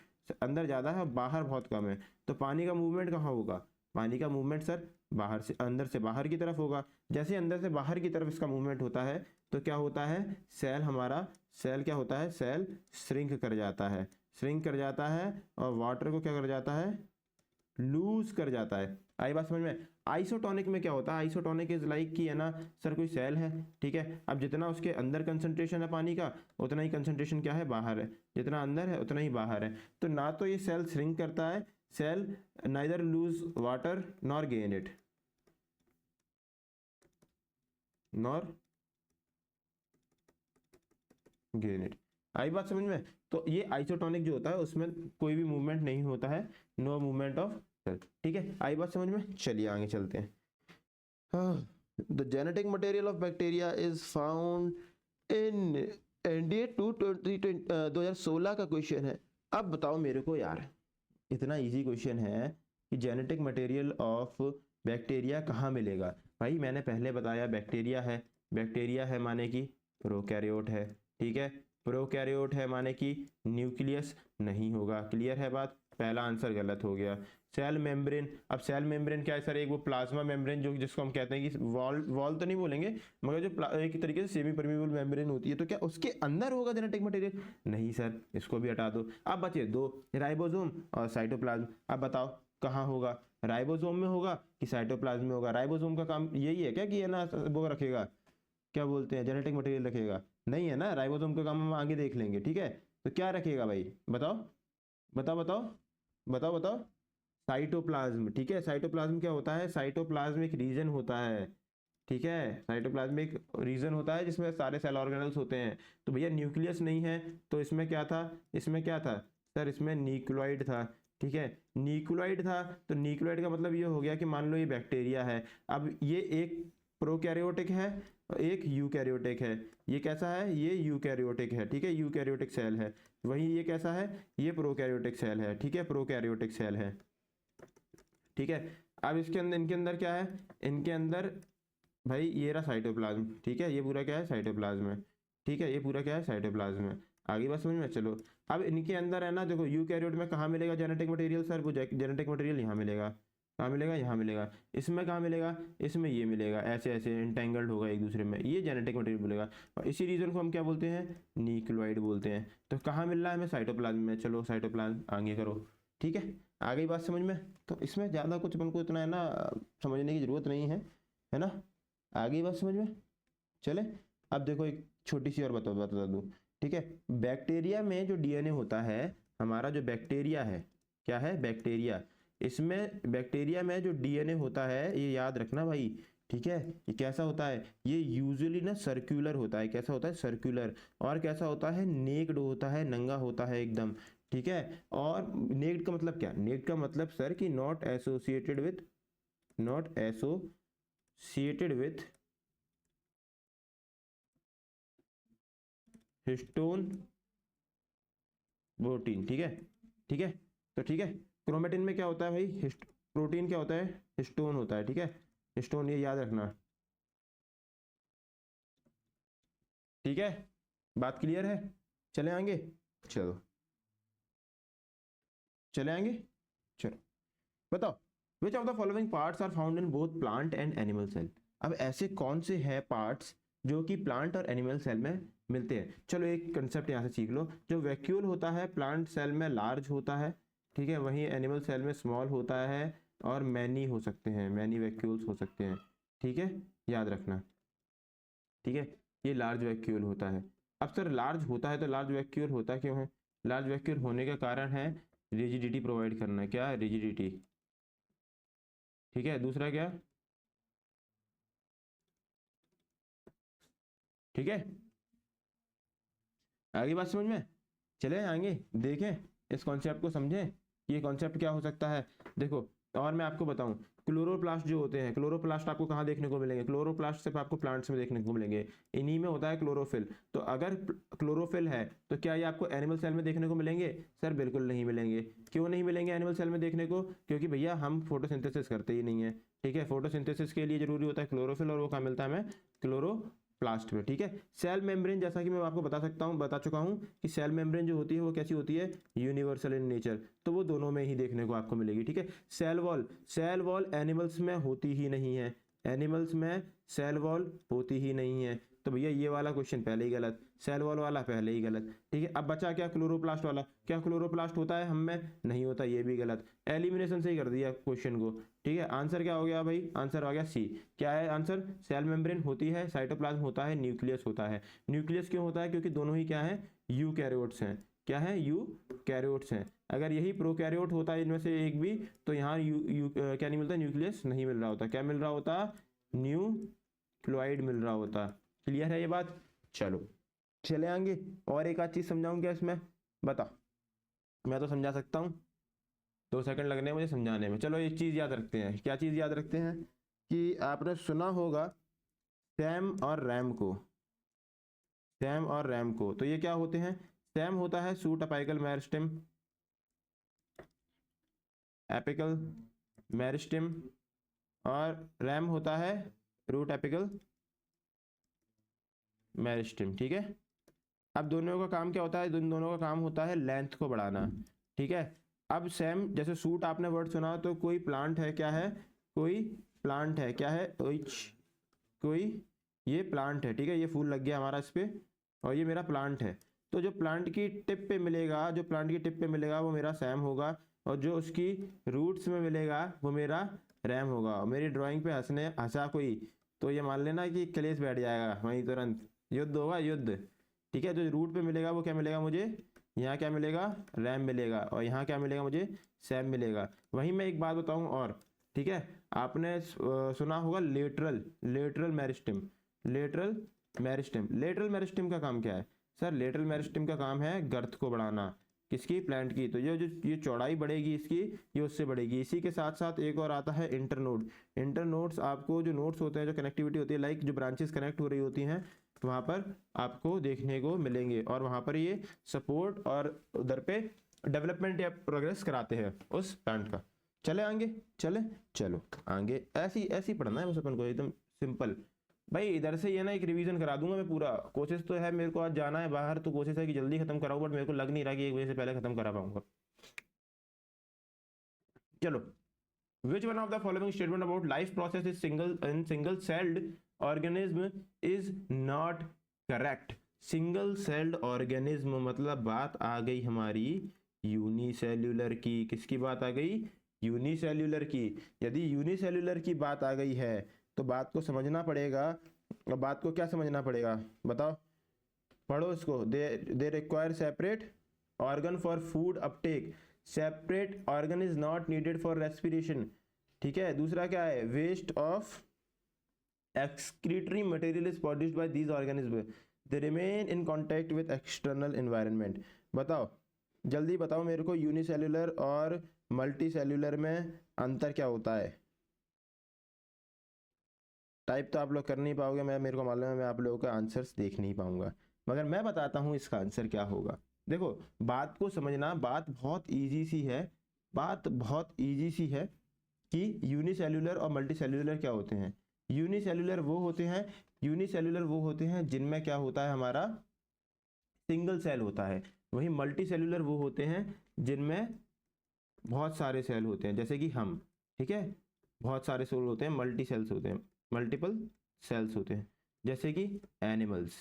अंदर ज़्यादा है और बाहर बहुत कम है। तो पानी का मूवमेंट कहाँ होगा, पानी का मूवमेंट सर बाहर से अंदर से बाहर की तरफ होगा। जैसे अंदर से बाहर की तरफ इसका मूवमेंट होता है तो क्या होता है, सेल हमारा, सेल क्या होता है, सेल श्रिंक कर जाता है, श्रिंक कर जाता है और वाटर को क्या कर जाता है, लूज कर जाता है। आई बात समझ में। आइसोटोनिक में क्या होता है, आइसोटोनिक इज लाइक कि है ना सर कोई सेल है, ठीक है, अब जितना उसके अंदर कंसंट्रेशन है पानी का उतना ही कंसंट्रेशन क्या है, बाहर है, जितना अंदर है उतना ही बाहर है। तो ना तो ये सेल श्रिंक करता है, cell neither lose water nor gain it, nor gain it. आई बात समझ में। तो ये आइसोटोनिक जो होता है उसमें कोई भी मूवमेंट नहीं होता है, नो मूवमेंट ऑफ सेल, ठीक है। आई बात समझ में, चलिए आगे चलते हैं। The genetic material of bacteria is found in NDA 2016 का क्वेश्चन है। अब बताओ मेरे को यार, इतना इजी क्वेश्चन है कि जेनेटिक मटेरियल ऑफ बैक्टीरिया कहाँ मिलेगा। भाई मैंने पहले बताया बैक्टीरिया है माने कि प्रोकैरियोट है, ठीक है, प्रोकैरियोट है माने कि न्यूक्लियस नहीं होगा, क्लियर है बात, पहला आंसर गलत हो गया। सेल मेम्ब्रेन, अब सेल मेम्ब्रेन क्या है सर, एक वो प्लाज्मा मेम्ब्रेन जो जिसको हम कहते हैं कि वॉल तो नहीं बोलेंगे मगर जो एक तरीके से सेमी परमेबल मेम्ब्रेन होती है, तो क्या उसके अंदर होगा जेनेटिक मटेरियल, नहीं सर, इसको भी हटा दो। अब बचे दो, राइबोसोम और साइटोप्लाज्म। अब बताओ कहाँ होगा, राइबोसोम में होगा कि साइटोप्लाज्म में होगा। राइबोसोम का काम यही है क्या कि है ना वो रखेगा, क्या बोलते हैं, जेनेटिक मटेरियल रखेगा, नहीं है ना, राइबोसोम का काम हम आगे देख लेंगे, ठीक है। तो क्या रखेगा भाई, बताओ बताओ बताओ बताओ बताओ, साइटोप्लाज्म, ठीक है। साइटोप्लाज्म क्या होता है, साइटोप्लाज्म एक रीजन होता है, ठीक है, साइटोप्लाज्म एक रीजन होता है जिसमें सारे सेल ऑर्गेनल्स होते हैं। तो भैया न्यूक्लियस नहीं है तो इसमें क्या था, इसमें क्या था सर, इसमें न्यूक्लियोइड था, ठीक है, न्यूक्लियोइड था। तो न्यूक्लियोइड का मतलब ये हो गया कि मान लो ये बैक्टीरिया है, अब ये एक प्रोकैरियोटिक है और एक यूकैरियोटिक है। ये कैसा है, ये यूकैरियोटिक है, ठीक है, यूकैरियोटिक सेल है। वहीं ये कैसा है, ये प्रोकैरियोटिक सेल है, ठीक है, प्रोकैरियोटिक सेल है, ठीक है। अब इसके अंदर, इनके अंदर क्या है, इनके अंदर भाई ये रहा साइटोप्लाज्म, ठीक है, ये पूरा क्या है, साइटोप्लाज्म है, ठीक है, ये पूरा क्या है, साइटोप्लाज्म है। आगे बात समझ में, चलो अब इनके अंदर है ना, देखो यूकैरियोट में कहाँ मिलेगा जेनेटिक मटेरियल सर, वो जेनेटिक मटेरियल यहाँ मिलेगा, कहाँ मिलेगा, यहाँ मिलेगा। इसमें कहाँ मिलेगा, इसमें ये मिलेगा, ऐसे ऐसे इंटेंगल्ड होगा एक दूसरे में, ये जेनेटिक मटेरियल मिलेगा। और इसी रीजन को हम क्या बोलते हैं, न्यूक्लियोइड बोलते हैं। तो कहाँ मिल रहा है हमें, साइटोप्लाज्म में। चलो साइटोप्लाज्म आगे करो, ठीक है, आ गई बात समझ में। तो इसमें ज़्यादा कुछ अपन को इतना है ना समझने की ज़रूरत नहीं है ना, आ गई बात समझ में। चले अब देखो एक छोटी सी और बता दूँ, ठीक है। बैक्टीरिया में जो डीएनए होता है, हमारा जो बैक्टीरिया है, क्या है, बैक्टीरिया, इसमें बैक्टीरिया में जो डीएनए होता है, ये याद रखना भाई, ठीक है, ये कैसा होता है, ये यूजुअली ना सर्कुलर होता है, कैसा होता है, सर्कुलर, और कैसा होता है, नेक्ड होता है, नंगा होता है एकदम, ठीक है। और नेक्ड का मतलब क्या, नेक्ड का मतलब सर कि not associated with histone protein, ठीक है, ठीक है। तो ठीक है, क्रोमेटिन में क्या होता है भाई, प्रोटीन क्या होता है, हिस्टोन होता है, ठीक है, हिस्टोन, ये याद रखना, ठीक है। बात क्लियर है, चले आएंगे, चलो चले आएंगे, चलो बताओ, which of the following parts are found in both plant and animal cell. अब ऐसे कौन से हैं पार्ट्स जो कि प्लांट और एनिमल सेल में मिलते हैं। चलो एक कंसेप्ट यहाँ से सीख लो, जो वैक्यूल होता है प्लांट सेल में लार्ज होता है, ठीक है, वहीं एनिमल सेल में स्मॉल होता है, और मैनी हो सकते हैं, मैनी वैक्यूल्स हो सकते हैं, ठीक है, याद रखना, ठीक है। ये लार्ज वैक्यूल होता है। अब सर लार्ज होता है तो लार्ज वैक्यूल होता क्यों है, लार्ज वैक्यूल होने का कारण है रिजिडिटी प्रोवाइड करना, क्या रिजिडिटी, ठीक है। दूसरा क्या, ठीक है, आगे बात समझ में, चले आगे देखें इस कॉन्सेप्ट को, समझें ये कॉन्सेप्ट क्या हो सकता है। देखो और मैं आपको बताऊं, क्लोरोप्लास्ट जो होते हैं, क्लोरोप्लास्ट आपको कहाँ देखने को मिलेंगे, क्लोरोप्लास्ट सिर्फ आपको प्लांट्स में देखने को मिलेंगे, इन्हीं में होता है क्लोरोफिल। तो अगर क्लोरोफिल है तो क्या ये आपको एनिमल सेल में देखने को मिलेंगे, सर बिल्कुल नहीं मिलेंगे। क्यों नहीं मिलेंगे एनिमल सेल में देखने को, क्योंकि भैया हम फोटोसिंथेसिस करते ही नहीं है, ठीक है। फोटोसिंथेसिस के लिए जरूरी होता है क्लोरोफिल, और वो कहाँ मिलता है हमें, क्लोरोप्लास्ट में, ठीक है। सेल मेम्ब्रेन, जैसा कि मैं आपको बता चुका हूं कि सेल मेम्ब्रेन जो होती है वो कैसी होती है, यूनिवर्सल इन नेचर, तो वो दोनों में ही देखने को आपको मिलेगी, ठीक है। सेल वॉल एनिमल्स में होती ही नहीं है, एनिमल्स में सेल वॉल होती ही नहीं है, तो भैया ये वाला क्वेश्चन पहले ही गलत, सेल वॉल वाला पहले ही गलत, ठीक है। अब बचा क्या, क्लोरोप्लास्ट वाला, क्या क्लोरोप्लास्ट होता है हम में, नहीं होता, ये भी गलत, एलिमिनेशन से ही कर दिया क्वेश्चन को, ठीक है। आंसर क्या हो गया भाई, आंसर आ गया सी। क्या है आंसर, सेल मेम्ब्रेन होती है, साइटोप्लाज्म होता है, न्यूक्लियस होता है। न्यूक्लियस क्यों होता है, क्योंकि दोनों ही क्या है, यूकैरियोट्स हैं, क्या है, यूकैरियोट्स हैं। अगर यही प्रोकैरियोट होता है इनमें से एक भी, तो यहाँ क्या नहीं मिलता, न्यूक्लियस नहीं मिल रहा होता, क्या मिल रहा होता, न्यूक्लियोइड मिल रहा होता। क्लियर है ये बात, चलो चले आएंगे, और एक आध चीज समझाऊं क्या इसमें, बता, मैं तो समझा सकता हूँ, 2 सेकंड लगने हैं मुझे समझाने में। चलो एक चीज याद रखते हैं, क्या चीज याद रखते हैं, कि आपने सुना होगा सैम और रैम को, सैम और रैम को, तो ये क्या होते हैं, सैम होता है suit apical meristem, apical meristem, और रैम होता है रूट एपिकल मेरिस्टेम, ठीक है। अब दोनों का काम क्या होता है, दोनों का काम होता है लेंथ को बढ़ाना, ठीक है। अब सेम जैसे सूट आपने वर्ड सुना, तो कोई प्लांट है, क्या है, कोई प्लांट है, क्या है, कोई ये प्लांट है, ठीक है, ये फूल लग गया हमारा इस पे, और ये मेरा प्लांट है। तो जो प्लांट की टिप पे मिलेगा, जो प्लांट की टिप पे मिलेगा वो मेरा सैम होगा, और जो उसकी रूट्स में मिलेगा वो मेरा रैम होगा। मेरी ड्राइंग पे हंसा कोई, तो ये मान लेना कि क्लेश बैठ जाएगा वहीं, तुरंत युद्ध होगा, युद्ध, ठीक है। जो रूट पे मिलेगा वो क्या मिलेगा मुझे, यहाँ क्या मिलेगा, रैम मिलेगा, और यहाँ क्या मिलेगा मुझे, सैम मिलेगा। वहीं मैं एक बात बताऊं और, ठीक है, आपने सुना होगा लेटरल मेरिस्टेम, लेटरल मेरिस्टेम का काम क्या है, सर लेटरल मेरिस्टेम का काम है गर्थ को बढ़ाना, किसकी, प्लांट की। तो ये चौड़ाई बढ़ेगी इसकी, ये उससे बढ़ेगी। इसी के साथ साथ एक और आता है इंटरनोड। इंटरनोड्स आपको जो नोड्स होते हैं, जो कनेक्टिविटी होती है, लाइक जो ब्रांचेस कनेक्ट हो रही होती हैं, वहां पर आपको देखने को मिलेंगे, और वहां पर ये सपोर्ट और उधर पे डेवलपमेंट या प्रोग्रेस कराते हैं उस प्लांट का। चले आगे, चलो आगे, ऐसी ऐसी पढ़ना है बस अपन को, एकदम सिंपल। भाई इधर से ये ना एक रिवीजन करा दूंगा मैं पूरा, कोशिश तो है, मेरे को आज जाना है बाहर, तो कोशिश है कि जल्दी खत्म कराऊं, बट मेरे को लग नहीं रहा कि 1 बजे से पहले खत्म करा पाऊंगा। चलो, which one of the following statement about life process is single celled organism is not correct। Single celled organism मतलब बात आ गई हमारी यूनिसेल्यूलर की, किसकी बात आ गई, यूनिसेल्यूलर की। यदि यूनिसेल्यूलर की बात आ गई है तो बात को समझना पड़ेगा, और बात को क्या समझना पड़ेगा बताओ, पढ़ो इसको, they require separate organ for food uptake, separate organ is not needed for respiration, ठीक है। दूसरा क्या है, waste of excretory material is produced by these organisms, they remain in contact with external environment। बताओ जल्दी बताओ मेरे को, यूनिसेल्युलर और मल्टी सेल्युलर में अंतर क्या होता है? टाइप तो आप लोग कर नहीं पाओगे, मैं मेरे को मालूम है, मैं आप लोगों के आंसर्स देख नहीं पाऊंगा, मगर मैं बताता हूँ इसका आंसर क्या होगा। देखो, बात को समझना, बात बहुत इजी सी है, बात बहुत इजी सी है कि यूनिसेल्युलर और मल्टी सेल्युलर क्या होते हैं। यूनिसेल्युलर वो होते हैं, यूनिसेल्युलर वो होते हैं जिनमें क्या होता है, हमारा सिंगल सेल होता है। वहीं मल्टी सेल्युलर वो होते हैं जिनमें बहुत सारे सेल होते हैं, जैसे कि हम, ठीक है, बहुत सारे सेल होते हैं, मल्टी सेल्स होते हैं, मल्टीपल सेल्स होते हैं, जैसे कि एनिमल्स।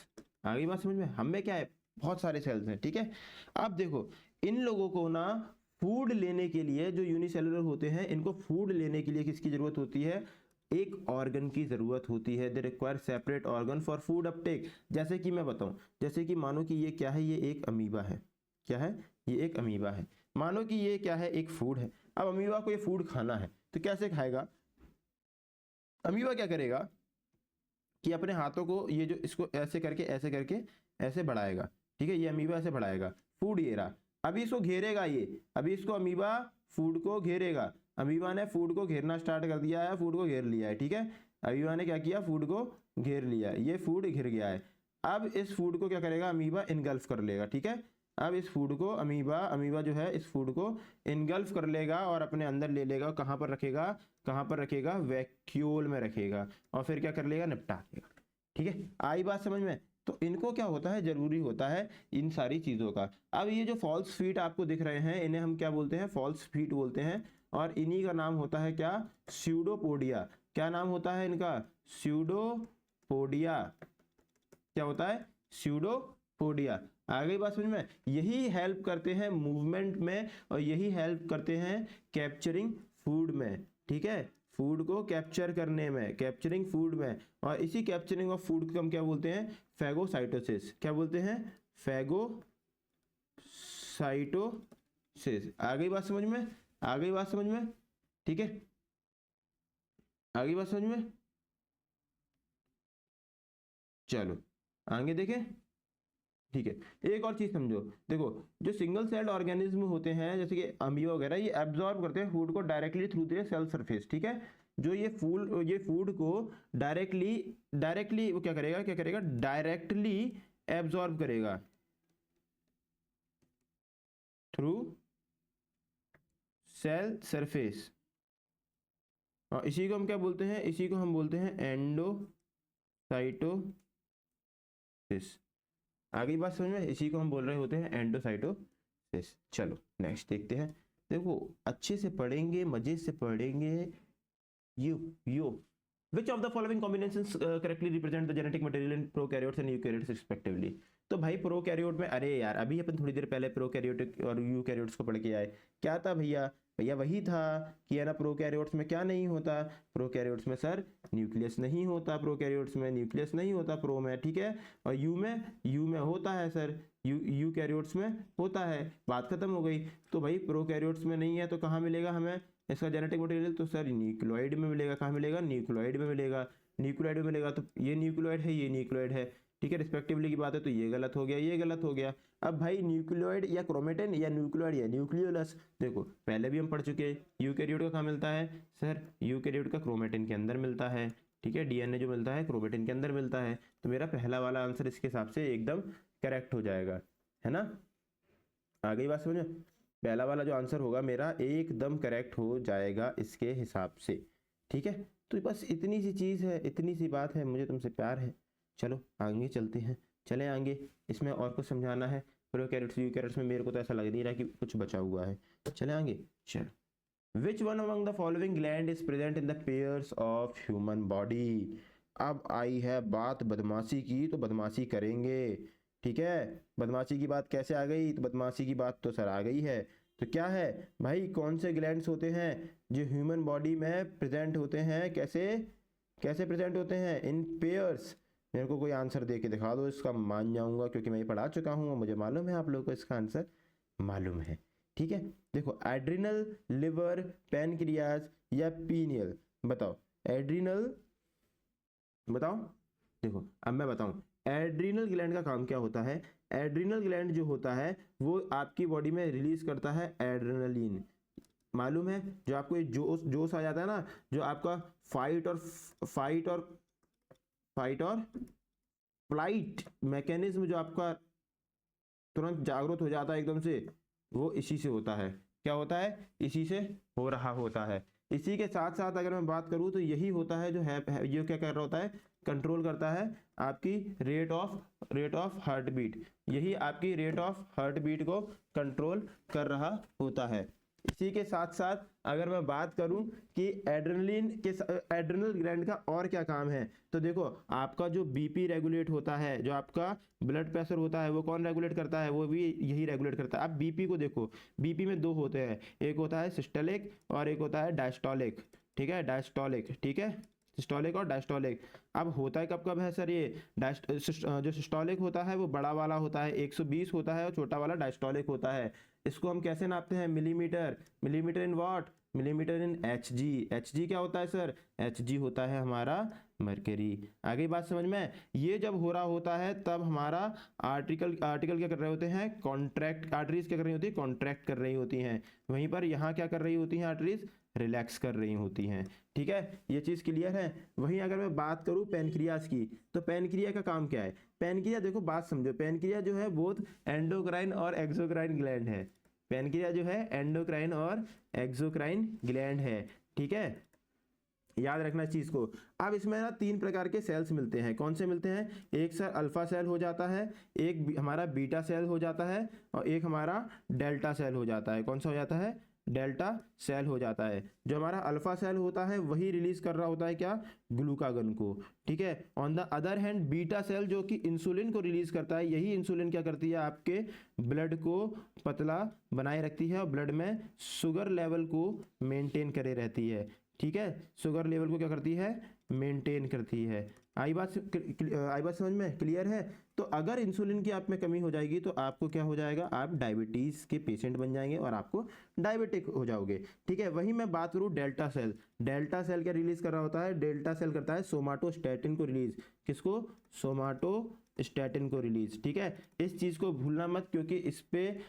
आगे बात समझ में? हम में क्या है, बहुत सारे सेल्स हैं, ठीक है। अब देखो, इन लोगों को ना फूड लेने के लिए, जो यूनिसेलुलर होते हैं, इनको फूड लेने के लिए किसकी जरूरत होती है? एक ऑर्गन की जरूरत होती है। दे require separate organ for food Uptake. जैसे कि मैं बताऊं, जैसे कि मानो कि ये क्या है, ये एक अमीबा है। क्या है? ये एक अमीबा है। मानो कि ये क्या है, एक फूड है। अब अमीबा को ये फूड खाना है, तो कैसे खाएगा? अमीबा क्या करेगा कि अपने हाथों को, ये जो इसको ऐसे करके ऐसे करके ऐसे बढ़ाएगा, ठीक है, ये अमीबा ऐसे बढ़ाएगा, फूड ये रहा। अभी इसको घेरेगा ये, अभी इसको अमीबा फूड को घेरेगा। अमीबा ने फूड को घेरना स्टार्ट कर दिया है, फूड को घेर लिया है, ठीक है। अमीबा ने क्या किया, फूड को घेर लिया, ये फूड घिर गया है। अब इस फूड को क्या करेगा, अमीबा इनगल्फ कर लेगा, ठीक है। अब इस फूड को अमीबा अमीबा जो है, इस फूड को इनगल्फ कर लेगा और अपने अंदर ले लेगा। कहाँ पर रखेगा? कहाँ पर रखेगा? वैक्यूल में रखेगा, और फिर क्या कर लेगा, निपटा लेगा, ठीक है। आई बात समझ में? तो इनको क्या होता है, जरूरी होता है इन सारी चीजों का। अब ये जो फॉल्स फीट आपको दिख रहे हैं, इन्हें हम क्या बोलते हैं? फॉल्स फीट बोलते हैं। और इन्हीं का नाम होता है क्या? स्यूडोपोडिया। क्या नाम होता है इनका? स्यूडोपोडिया। क्या होता है? स्यूडोपोडिया। आ गई बात समझ में? यही हेल्प करते हैं मूवमेंट में, और यही हेल्प करते हैं कैप्चरिंग फूड में, ठीक है, फूड को कैप्चर करने में, कैप्चरिंग फूड में। और इसी कैप्चरिंग ऑफ फूड को हम क्या बोलते हैं? फैगोसाइटोसिस। क्या बोलते हैं? फैगोसाइटोसिस। आ गई बात समझ में? आ गई बात समझ में? ठीक है, आ गई बात समझ में? चलो आगे देखें, ठीक है। एक और चीज समझो, देखो, जो सिंगल सेल्ड ऑर्गेनिज्म होते हैं, जैसे कि अमीबा वगैरह, ये एब्जॉर्ब करते हैं फूड को directly through the cell surface, ठीक है। जो ये फूड को डायरेक्टली डायरेक्टली वो क्या करेगा, डायरेक्टली एब्जॉर्ब करेगा थ्रू सेल सरफेस। और इसी को हम क्या बोलते हैं? इसी को हम बोलते हैं एंडोसाइटोसिस। आगे बात समझ में? इसी को हम बोल रहे होते हैं एंडोसाइटोसिस। चलो नेक्स्ट देखते हैं। देखो, अच्छे से पढ़ेंगे, मजे से पढ़ेंगे। You which of the following combinations correctly represent the genetic material in prokaryotes and eukaryotes respectively? तो भाई प्रोकैरियोट में, अरे यार अभी अपन थोड़ी देर पहले प्रोकैरियोटिक और यूकैरियोट्स को पढ़ के आए। क्या था भैया? भैया वही था कि है ना, प्रोकैरियोट्स में क्या नहीं होता? प्रोकैरियोट्स में सर न्यूक्लियस नहीं होता, प्रोकैरियोट्स में न्यूक्लियस नहीं होता, प्रो में, ठीक है। और यू में होता है सर, यूकैरियोट्स में होता है। बात खत्म हो गई। तो भाई प्रोकैरियोट्स में नहीं है तो कहाँ मिलेगा हमें इसका जेनेटिक मटेरियल? तो सर न्यूक्लियोइड में मिलेगा। कहाँ मिलेगा? न्यूक्लियोइड में मिलेगा। न्यूक्लियोइड में मिलेगा, तो ये न्यूक्लियोइड है, ये न्यूक्लियोइड है, ठीक है, रिस्पेक्टिवली की बात है। तो ये गलत हो गया, ये गलत हो गया। अब भाई न्यूक्लियोइड या क्रोमेटिन या न्यूक्लियोइड या न्यूक्लियोलस, देखो पहले भी हम पढ़ चुके हैं। यूकैरियोट का कहाँ मिलता है सर? यूकैरियोट का क्रोमेटिन के अंदर मिलता है, ठीक है। डीएनए जो मिलता है क्रोमेटिन के अंदर मिलता है। तो मेरा पहला वाला आंसर इसके हिसाब से एकदम करेक्ट हो जाएगा, है ना। आ गई बात समझ में? पहला वाला जो आंसर होगा मेरा एकदम करेक्ट हो जाएगा इसके हिसाब से, ठीक है। तो बस इतनी सी चीज़ है, इतनी सी बात है, मुझे तुमसे प्यार है। चलो आगे चलते हैं, चले आगे। इसमें और कुछ समझाना है? प्रोकैरियोट्स यूकैरियोट्स में मेरे को तो ऐसा लग नहीं रहा कि कुछ बचा हुआ है। चले आगे, चलो। Which one among the following gland is present in the pairs of human body? अब आई है बात बदमाशी की, तो बदमाशी करेंगे, ठीक है। बदमाशी की बात कैसे आ गई? तो बदमाशी की बात तो सर आ गई है। तो क्या है भाई, कौन से ग्लैंड्स होते हैं जो ह्यूमन बॉडी में प्रेजेंट होते हैं? कैसे कैसे प्रेजेंट होते हैं? इन पेयर्स। मेरे को कोई आंसर दे के दिखा दो इसका, मान जाऊंगा, क्योंकि मैं ये पढ़ा चुका हूँ, मुझे मालूम है आप लोगों को इसका आंसर मालूम है, ठीक है। देखो, एड्रिनल, लिवर, पैनक्रियाज या पीनियल? बताओ एड्रिनल, बताओ। देखो अब मैं बताऊं, एड्रिनल ग्लैंड का काम क्या होता है? एड्रिनल ग्लैंड जो होता है वो आपकी बॉडी में रिलीज करता है एड्रेनलिन। मालूम है, जो आपको ये जोश जोश आ जाता है ना, जो आपका फाइट और फ्लाइट मैकेनिज्म जो आपका तुरंत जागरूक हो जाता है एकदम से, वो इसी से होता है। क्या होता है? इसी से हो रहा होता है। इसी के साथ साथ अगर मैं बात करूं तो यही होता है जो है ये क्या कर रहा होता है, कंट्रोल करता है आपकी रेट ऑफ हार्ट बीट। यही आपकी रेट ऑफ हार्ट बीट को कंट्रोल कर रहा होता है। इसी के साथ साथ अगर मैं बात करूं कि एड्रेनल ग्लैंड का और क्या काम है, तो देखो आपका जो बीपी रेगुलेट होता है, जो आपका ब्लड प्रेशर होता है, वो कौन रेगुलेट करता है? वो भी यही रेगुलेट करता है। अब बीपी को देखो, बीपी में दो होते हैं, एक होता है सिस्टोलिक और एक होता है डायस्टोलिक। ठीक है, डायस्टोलिक, ठीक है, सिस्टोलिक और डायस्टोलिक। अब होता है कब कब है सर ये? जो सिस्टोलिक होता है वो बड़ा वाला होता है, 120 होता है, और छोटा वाला डायस्टोलिक होता है। इसको हम कैसे नापते हैं? Millimetre. Millimetre in what? Millimetre in H G. H G क्या होता है सर? एच जी होता है हमारा मरकरी। आगे बात समझ में? ये जब हो रहा होता है तब हमारा आर्टिकल क्या कर रहे होते हैं? कॉन्ट्रैक्ट। आर्टरीज क्या कर रही होती है? कॉन्ट्रैक्ट कर रही होती हैं। वहीं पर यहाँ क्या कर रही होती हैं? आर्टरीज रिलैक्स कर रही होती हैं। ठीक है, ये चीज़ क्लियर है। वहीं अगर मैं बात करूँ पेनक्रियाज की, तो पेनक्रिया का काम क्या है? पेनक्रिया देखो, बात समझो, पेनक्रिया जो है बोथ एंडोक्राइन और एक्सोक्राइन ग्लैंड है। पेनक्रिया जो है एंडोक्राइन और एक्सोक्राइन ग्लैंड है। ठीक है, याद रखना इस चीज को। अब इसमें ना 3 प्रकार के सेल्स मिलते हैं। कौन से मिलते हैं? एक सर अल्फा सेल हो जाता है, एक हमारा बीटा सेल हो जाता है, और एक हमारा डेल्टा सेल हो जाता है। कौन सा हो जाता है? डेल्टा सेल हो जाता है। जो हमारा अल्फा सेल होता है वही रिलीज कर रहा होता है क्या? ग्लूकागन को। ठीक है, on the other hand beta cell जो कि इंसुलिन को रिलीज करता है, यही इंसुलिन क्या करती है? आपके ब्लड को पतला बनाए रखती है और ब्लड में शुगर लेवल को मेंटेन करे रहती है। ठीक है, शुगर लेवल को क्या करती है? मेंटेन करती है। आई बात समझ में? क्लियर है? तो अगर इंसुलिन की आप में कमी हो जाएगी तो आपको क्या हो जाएगा? आप डायबिटीज के पेशेंट बन जाएंगे और आपको डायबिटिक हो जाओगे। ठीक है, वही मैं बात करूं डेल्टा सेल। डेल्टा सेल क्या रिलीज कर रहा होता है? डेल्टा सेल करता है सोमाटोस्टैटिन को रिलीज। किसको? सोमाटोस्टैटिन को रिलीज। ठीक है, इस चीज को भूलना मत, क्योंकि इस पे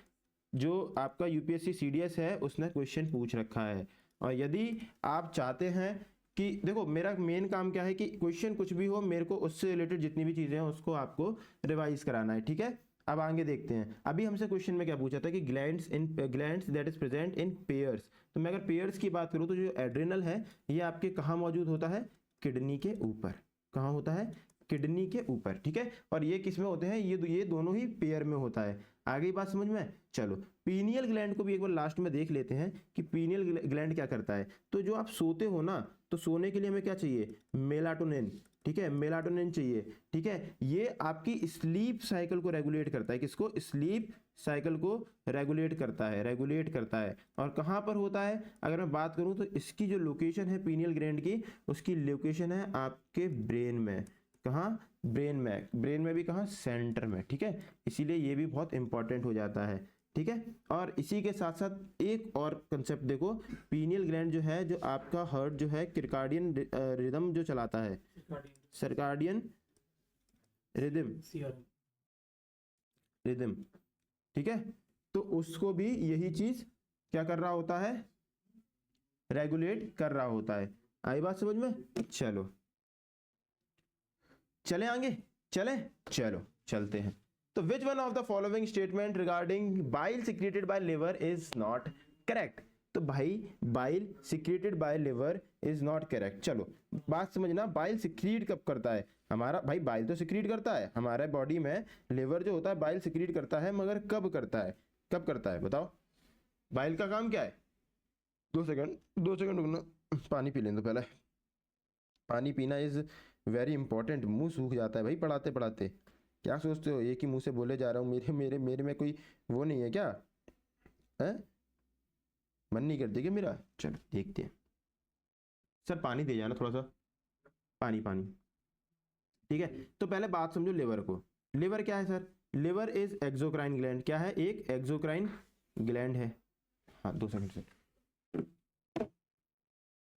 जो आपका यूपीएससी सीडीएस है उसने क्वेश्चन पूछ रखा है। और यदि आप चाहते हैं कि देखो, मेरा मेन काम क्या है कि क्वेश्चन कुछ भी हो, मेरे को उससे रिलेटेड जितनी भी चीजें हैं उसको आपको रिवाइज कराना है। ठीक है, अब आगे देखते हैं। अभी हमसे क्वेश्चन में क्या पूछा था कि glands that is present in pairs. तो मैं अगर पेयर्स की बात करूं तो जो एड्रेनल है ये आपके कहाँ मौजूद होता है? किडनी के ऊपर। कहाँ होता है? किडनी के ऊपर। ठीक है, और ये किस में होते हैं? ये दोनों ही पेयर में होता है। आगे बात समझ में? चलो, पीनियल ग्लैंड को भी एक बार लास्ट में देख लेते हैं कि पीनियल ग्लैंड क्या करता है। तो जो आप सोते हो ना, तो सोने के लिए हमें क्या चाहिए? मेलाटोनिन। ठीक है, मेलाटोनिन चाहिए। ठीक है, ये आपकी स्लीप साइकिल को रेगुलेट करता है। किसको? स्लीप साइकिल को रेगुलेट करता है। और कहाँ पर होता है? अगर मैं बात करूं तो इसकी जो लोकेशन है पीनियल ग्लैंड की, उसकी लोकेशन है आपके ब्रेन में। कहाँ? ब्रेन में भी कहाँ? सेंटर में। ठीक है, इसीलिए ये भी बहुत इंपॉर्टेंट हो जाता है। ठीक है, और इसी के साथ साथ एक और कंसेप्ट देखो, पीनियल ग्लैंड जो है, जो आपका हार्ट जो है सर्काडियन रिदम जो चलाता है, सर्काडियन रिदम। ठीक है, तो उसको भी यही चीज क्या कर रहा होता है? रेगुलेट कर रहा होता है। आई बात समझ में? चलो चले आगे, चलो चलते हैं। तो विच one of the following statement regarding bile secreted by liver is not correct? तो भाई bile secreted by liver is not correct. चलो बात समझना, बाइल सिक्रीट कब करता है हमारा? भाई बाइल तो सिक्रीट करता है हमारे बॉडी में, लिवर जो होता है बाइल सिक्रीट करता है, मगर कब करता है? कब करता है बताओ? बाइल का काम क्या है? 2 सेकंड रुकना, पानी पी लें तो पहले। पानी पीना इज वेरी इंपॉर्टेंट। मुंह सूख जाता है भाई पढ़ाते पढ़ाते। क्या सोचते हो एक ही मुंह से बोले जा रहा हूँ? मेरे मेरे मेरे में कोई वो नहीं है क्या? है? मन नहीं करते क्या मेरा? चलो देखते हैं। सर पानी दे जाना थोड़ा सा, पानी। ठीक है, तो पहले बात समझो लिवर को। लिवर क्या है sir? Liver is exocrine gland. क्या है? एक एक्सोक्राइन ग्लैंड है। हाँ 2 सेकंड से,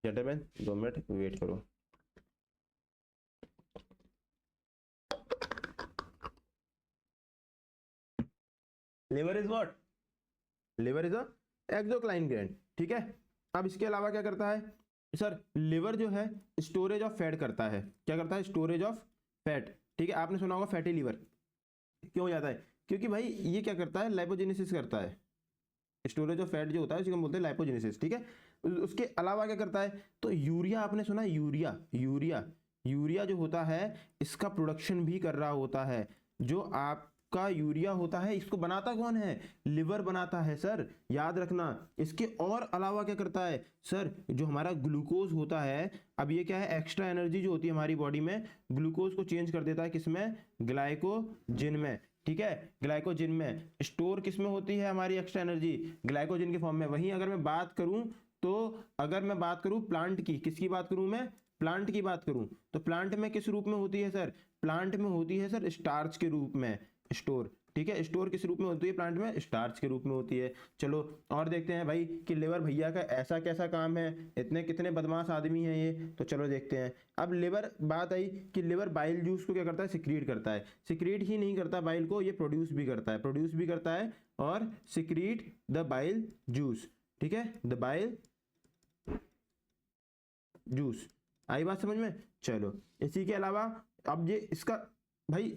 जेंटलमैन 2 मिनट वेट करो। Liver is what, liver is a exocrine gland, ठीक है। अब इसके अलावा क्या करता है सर, लिवर जो है स्टोरेज ऑफ फैट करता है, क्या करता है, स्टोरेज ऑफ फैट, ठीक है। आपने सुना होगा फैटी लिवर क्यों हो जाता है, क्योंकि भाई ये क्या करता है, लाइपोजेनेसिस करता है, स्टोरेज ऑफ फैट जो होता है उसी को बोलते हैं लाइपोजेनेसिस, ठीक है। उसके अलावा क्या करता है, तो यूरिया, आपने सुना यूरिया, यूरिया, यूरिया जो होता है इसका प्रोडक्शन भी कर रहा होता है। जो आपका यूरिया होता है इसको बनाता कौन है, लिवर बनाता है सर, याद रखना। इसके और अलावा क्या करता है सर, जो हमारा ग्लूकोज होता है, अब ये क्या है, एक्स्ट्रा एनर्जी जो होती है हमारी बॉडी में, ग्लूकोज को चेंज कर देता है किसमें, ग्लाइकोजन में, ठीक है। ग्लाइकोजन में स्टोर किसमें होती है हमारी एक्स्ट्रा एनर्जी, ग्लाइकोजन के फॉर्म में। वहीं अगर मैं बात करूं तो, अगर मैं बात करूं प्लांट की, किसकी बात करूं मैं, प्लांट की बात करूं, तो प्लांट में किस रूप में होती है सर, प्लांट में होती है सर स्टार्च के रूप में, स्टोर, ठीक है। स्टोर किस रूप में होती है प्लांट में, स्टार्च के रूप में होती है। चलो और देखते हैं भाई कि लिवर भैया का ऐसा कैसा काम है, इतने कितने बदमाश आदमी हैं ये, तो चलो देखते हैं। अब लिवर, बात आई कि लिवर बाइल जूस को क्या करता है, सिक्रीट करता है। सिक्रीट ही नहीं करता बाइल को, ये प्रोड्यूस भी करता है, प्रोड्यूस भी करता है और सिक्रीट द बाइल जूस, ठीक है, द बाइल जूस। आई बात समझ में। चलो इसी के अलावा अब ये इसका भाई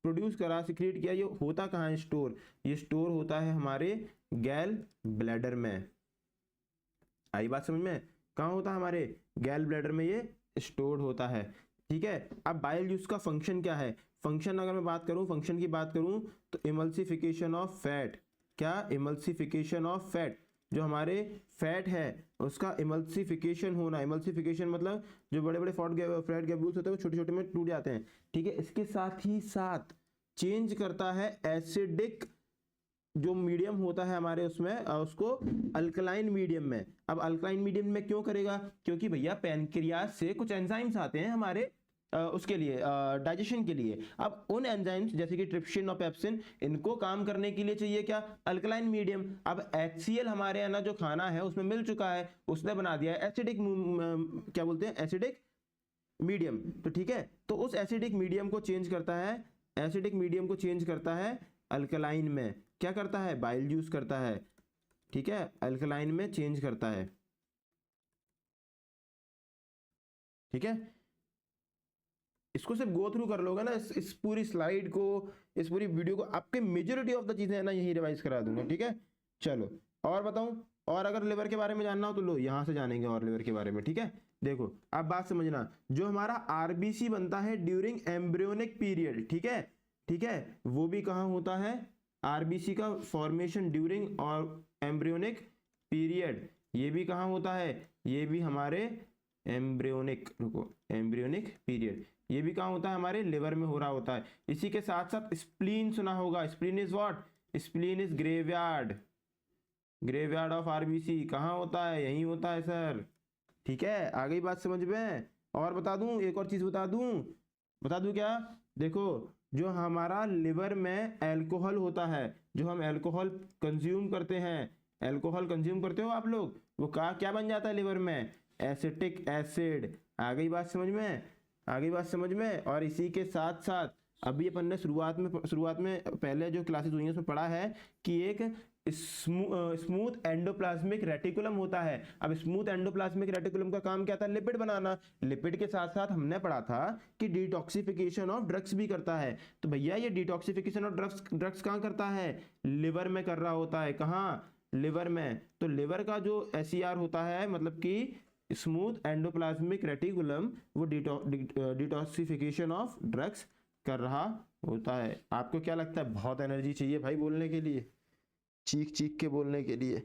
प्रोड्यूस करा, सिक्रीट किया, ये होता कहाँ है, स्टोर, ये स्टोर होता है हमारे गैल ब्लैडर में। आई बात समझ में, कहाँ होता है, हमारे गैल ब्लैडर में ये स्टोर्ड होता है, ठीक है। अब बाइल जूस का फंक्शन क्या है, फंक्शन अगर मैं बात करूं, फंक्शन की बात करूं तो इमल्सिफिकेशन ऑफ फैट, क्या, इमल्सिफिकेशन ऑफ फैट, जो हमारे फैट है उसका इमल्सिफिकेशन होना, इमल्सिफिकेशन मतलब जो बड़े बड़े फैट गैब्यूल्स होते हैं वो छोटे छोटे में टूट जाते हैं, ठीक है। इसके साथ ही साथ चेंज करता है एसिडिक जो मीडियम होता है हमारे उसमें, उसको अल्कलाइन मीडियम में। अब अल्कलाइन मीडियम में क्यों करेगा, क्योंकि भैया पैनक्रियाज से कुछ एंजाइम्स आते हैं हमारे उसके लिए, डाइजेशन के लिए। अब उन एंजाइम्स जैसे कि ट्रिप्सिन और पेप्सिन, इनको काम करने के लिए चाहिए क्या, अल्कलाइन मीडियम। अब HCl हमारे यहाँ ना जो खाना है उसमें मिल चुका है, उसने बना दिया है एसिडिक, क्या बोलते हैं, एसिडिक मीडियम, तो ठीक है। तो उस एसिडिक मीडियम को चेंज करता है, एसिडिक मीडियम को चेंज करता है अल्कलाइन में, क्या करता है, बाइल जूस करता है, ठीक है, अल्कलाइन में चेंज करता है, ठीक है। इसको सिर्फ गो थ्रू कर लोगे ना, इस पूरी स्लाइड को, इस पूरी वीडियो को, आपके मेजोरिटी ऑफ द चीजें है ना यही रिवाइज करा दूंगा, ठीक है। चलो और बताऊं, और अगर लिवर के बारे में जानना हो तो लो यहां से जानेंगे और लिवर के बारे में, ठीक है। देखो अब बात समझना, जो हमारा आरबीसी बनता है ड्यूरिंग एम्ब्रियोनिक पीरियड, ठीक है, ठीक है, वो भी कहाँ होता है, आरबीसी का फॉर्मेशन ड्यूरिंग और एम्ब्रियोनिक पीरियड, ये भी कहाँ होता है, ये भी हमारे एम्ब्रियोनिक, रुको, एम्ब्रियोनिक पीरियड, ये भी कहाँ होता है, हमारे लिवर में हो रहा होता है। इसी के साथ साथ स्प्लीन सुना होगा, spleen is what, spleen is graveyard, graveyard of RBC, कहाँ होता है, यही होता है सर, ठीक है। आ गई बात समझ में। और बता दूं, एक और चीज बता दूं क्या, देखो जो हमारा लिवर में अल्कोहल होता है, जो हम अल्कोहल कंज्यूम करते हैं, अल्कोहल कंज्यूम करते हो आप लोग, वो क्या बन जाता है लिवर में, एसिटिक एसिड। आ गई बात समझ में, आ गई बात समझ में। और इसी के साथ साथ अभी अपन ने शुरुआत में पहले जो क्लासेस हुई हैं उसमें पढ़ा है कि एक स्मूथ एंडोप्लाज्मिक रेटिकुलम होता है। अब स्मूथ एंडोप्लाज्मिक रेटिकुलम का काम क्या था, लिपिड बनाना। लिपिड के साथ साथ हमने पढ़ा था कि डिटॉक्सिफिकेशन ऑफ ड्रग्स भी करता है। तो भैया ये डिटॉक्सिफिकेशन ऑफ ड्रग्स कहाँ करता है, लिवर में कर रहा होता है, कहाँ, लिवर में। तो लिवर का जो SER होता है, मतलब कि स्मूथ एंडोप्लाज्मिक रेटिकुलम, वो डिटॉक्सिफिकेशन ऑफ ड्रग्स कर रहा होता है। आपको क्या लगता है, बहुत एनर्जी चाहिए भाई बोलने के लिए, चीख चीख के बोलने के लिए,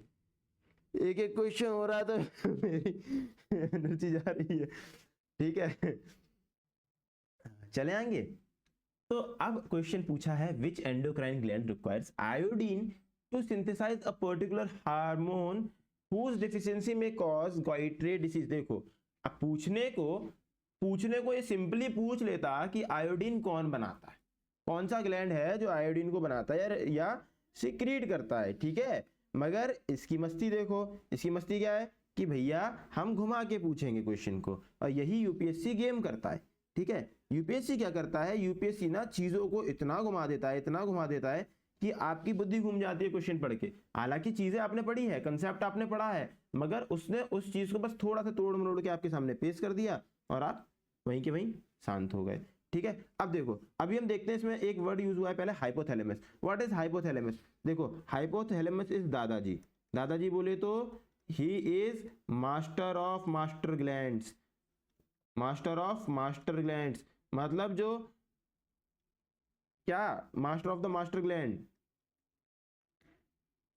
एक एक क्वेश्चन हो रहा है तो मेरी एनर्जी जा रही है, ठीक है। चले आएंगे। तो अब क्वेश्चन पूछा है, which endocrine gland requires iodine to synthesize a particular hormone whose deficiency may cause goitre disease। देखो अब पूछने को ये सिंपली पूछ लेता कि आयोडीन कौन बनाता है, कौन सा ग्लैंड है जो आयोडीन को बनाता है या सिक्रीट करता है, ठीक है। मगर इसकी मस्ती देखो, इसकी मस्ती क्या है कि भैया हम घुमा के पूछेंगे क्वेश्चन को, और यही यूपीएससी गेम करता है, ठीक है। यूपीएससी क्या करता है, यूपीएससी ना चीजों को इतना घुमा देता है, इतना घुमा देता है कि आपकी बुद्धि घूम जाती है क्वेश्चन पढ़ के। हालांकि चीजें आपने पढ़ी है, कंसेप्ट आपने पढ़ा है, मगर उसने उस चीज को बस थोड़ा सा तोड़ मरोड़ के आपके सामने पेश कर दिया और आप वहीं के वहीं शांत हो गए। ठीक है, अब देखो अभी हम देखते हैं इसमें एक वर्ड यूज हुआ है पहले, हाइपोथैलेमस। What is hypothalamus? देखो हाइपोथैलेमस इज दादाजी। दादाजी बोले तो he is master of master glands. Master of master glands मतलब जो क्या, master of the master gland.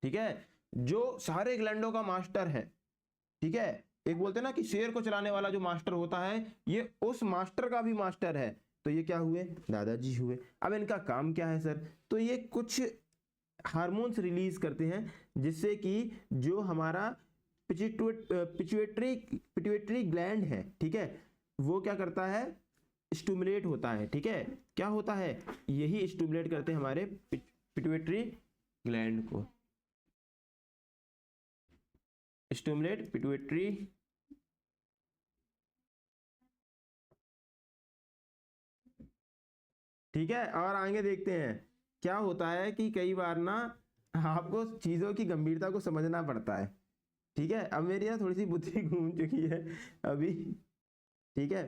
ठीक है, जो सारे ग्लैंडों का मास्टर है। ठीक है, एक बोलते हैं ना कि शेर को चलाने वाला जो मास्टर होता है, ये उस मास्टर का भी मास्टर है। तो ये क्या हुए? दादाजी हुए। अब इनका काम क्या है सर? तो ये कुछ हार्मोन्स रिलीज करते हैं जिससे कि जो हमारा पिट्यूटरी ग्लैंड है, ठीक है, वो क्या करता है? स्टिमुलेट होता है। ठीक है, क्या होता है? यही स्टिमुलेट करते हैं हमारे पिट्यूटरी ग्लैंड को। स्टिमुलेट पिट्यूटरी ठीक है, और आगे देखते हैं क्या होता है कि कई बार ना आपको चीजों की गंभीरता को समझना पड़ता है। ठीक है, अब मेरी ना थोड़ी सी बुद्धि घूम चुकी है अभी। ठीक है,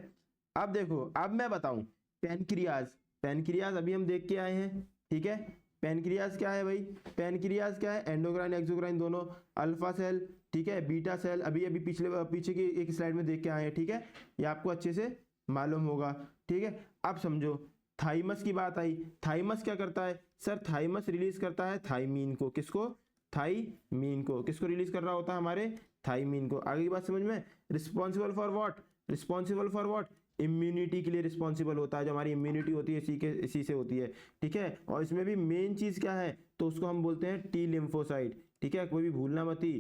अब देखो, अब मैं बताऊं पैनक्रियाज। पैनक्रियाज अभी हम देख के आए हैं। ठीक है, पैनक्रियाज क्या है भाई? पैनक्रियाज क्या है? एंडोक्राइन एक्सोक्राइन दोनों, अल्फा सेल, ठीक है, बीटा सेल, अभी अभी पीछे की एक स्लाइड में देख के आए हैं। ठीक है, ये आपको अच्छे से मालूम होगा। ठीक है, अब समझो थाइमस की बात आई। थाइमस क्या करता है सर? थाइमस रिलीज करता है थाइमीन को। किसको? थाइमीन को। किसको रिलीज कर रहा होता है? हमारे थाइमीन को। आगे की बात समझ में? Responsible for what? Responsible for what? Immunity के लिए रिस्पॉन्सिबल होता है। जो हमारी इम्यूनिटी होती है इसी से होती है। ठीक है, और इसमें भी मेन चीज क्या है? तो उसको हम बोलते हैं टी लिम्फोसाइट। ठीक है, कोई भी भूलना मत ही।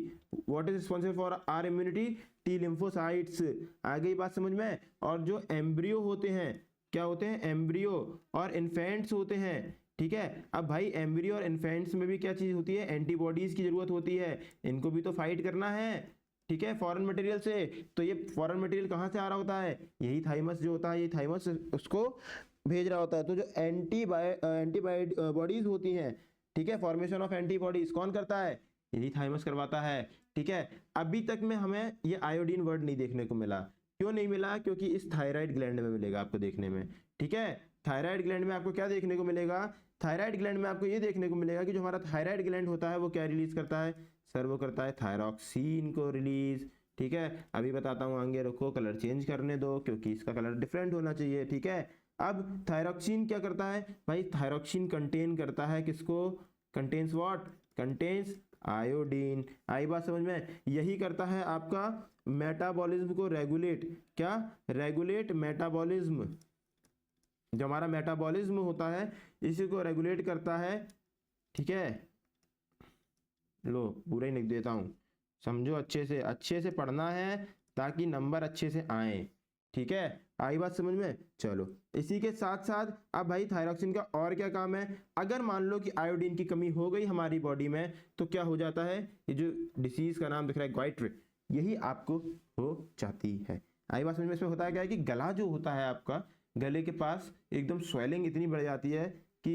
What is responsible for our immunity? T lymphocytes. आगे की बात समझ में? और जो एम्ब्रियो होते हैं, क्या होते हैं? एम्ब्रियो और इन्फेंट्स होते हैं। ठीक है, अब भाई एम्ब्रियो और इन्फेंट्स में भी क्या चीज होती है? एंटीबॉडीज की जरूरत होती है। इनको भी तो फाइट करना है। ठीक है, फॉरेन मटेरियल से। तो ये फॉरेन मटेरियल कहाँ से आ रहा होता है? यही थाइमस जो होता है, ये थाइमस उसको भेज रहा होता है। तो जो एंटीबॉडीज होती हैं, ठीक है, फॉर्मेशन ऑफ एंटीबॉडीज कौन करता है? यही थाइमस करवाता है। ठीक है, अभी तक में हमें ये आयोडीन वर्ड नहीं देखने को मिला। क्यों नहीं मिला? क्योंकि इस थायराइड ग्लैंड में मिलेगा आपको देखने में। ठीक है, थायराइड ग्लैंड में आपको क्या देखने को मिलेगा? थायराइड ग्लैंड में आपको ये देखने को मिलेगा कि जो हमारा थायराइड ग्लैंड होता है वो क्या रिलीज करता है सर? वो करता है थायरॉक्सिन को रिलीज। ठीक है, अभी बताता हूँ, आगे रखो, कलर चेंज करने दो क्योंकि इसका कलर डिफरेंट होना चाहिए। ठीक है, अब थायरॉक्सिन क्या करता है भाई? थायरॉक्सिन कंटेन करता है किसको? Contains what? Contains iodine. आई बात समझ में? यही करता है आपका मेटाबॉलिज्म को रेगुलेट। क्या? Regulate metabolism. जो हमारा मेटाबॉलिज्म होता है इसी को रेगुलेट करता है। ठीक है, लो पूरा ही लिख देता हूं, समझो, अच्छे से पढ़ना है ताकि नंबर अच्छे से आए। ठीक है, आई बात समझ में? चलो, इसी के साथ साथ अब भाई थायरॉक्सिन का और क्या काम है? अगर मान लो कि आयोडीन की कमी हो गई हमारी बॉडी में तो क्या हो जाता है? ये जो डिसीज का नाम दिख रहा है ग्वाइट्रे, यही आपको हो जाती है। आई बात समझ में? इसमें होता है क्या है कि गला जो होता है आपका, गले के पास एकदम स्वेलिंग इतनी बढ़ जाती है कि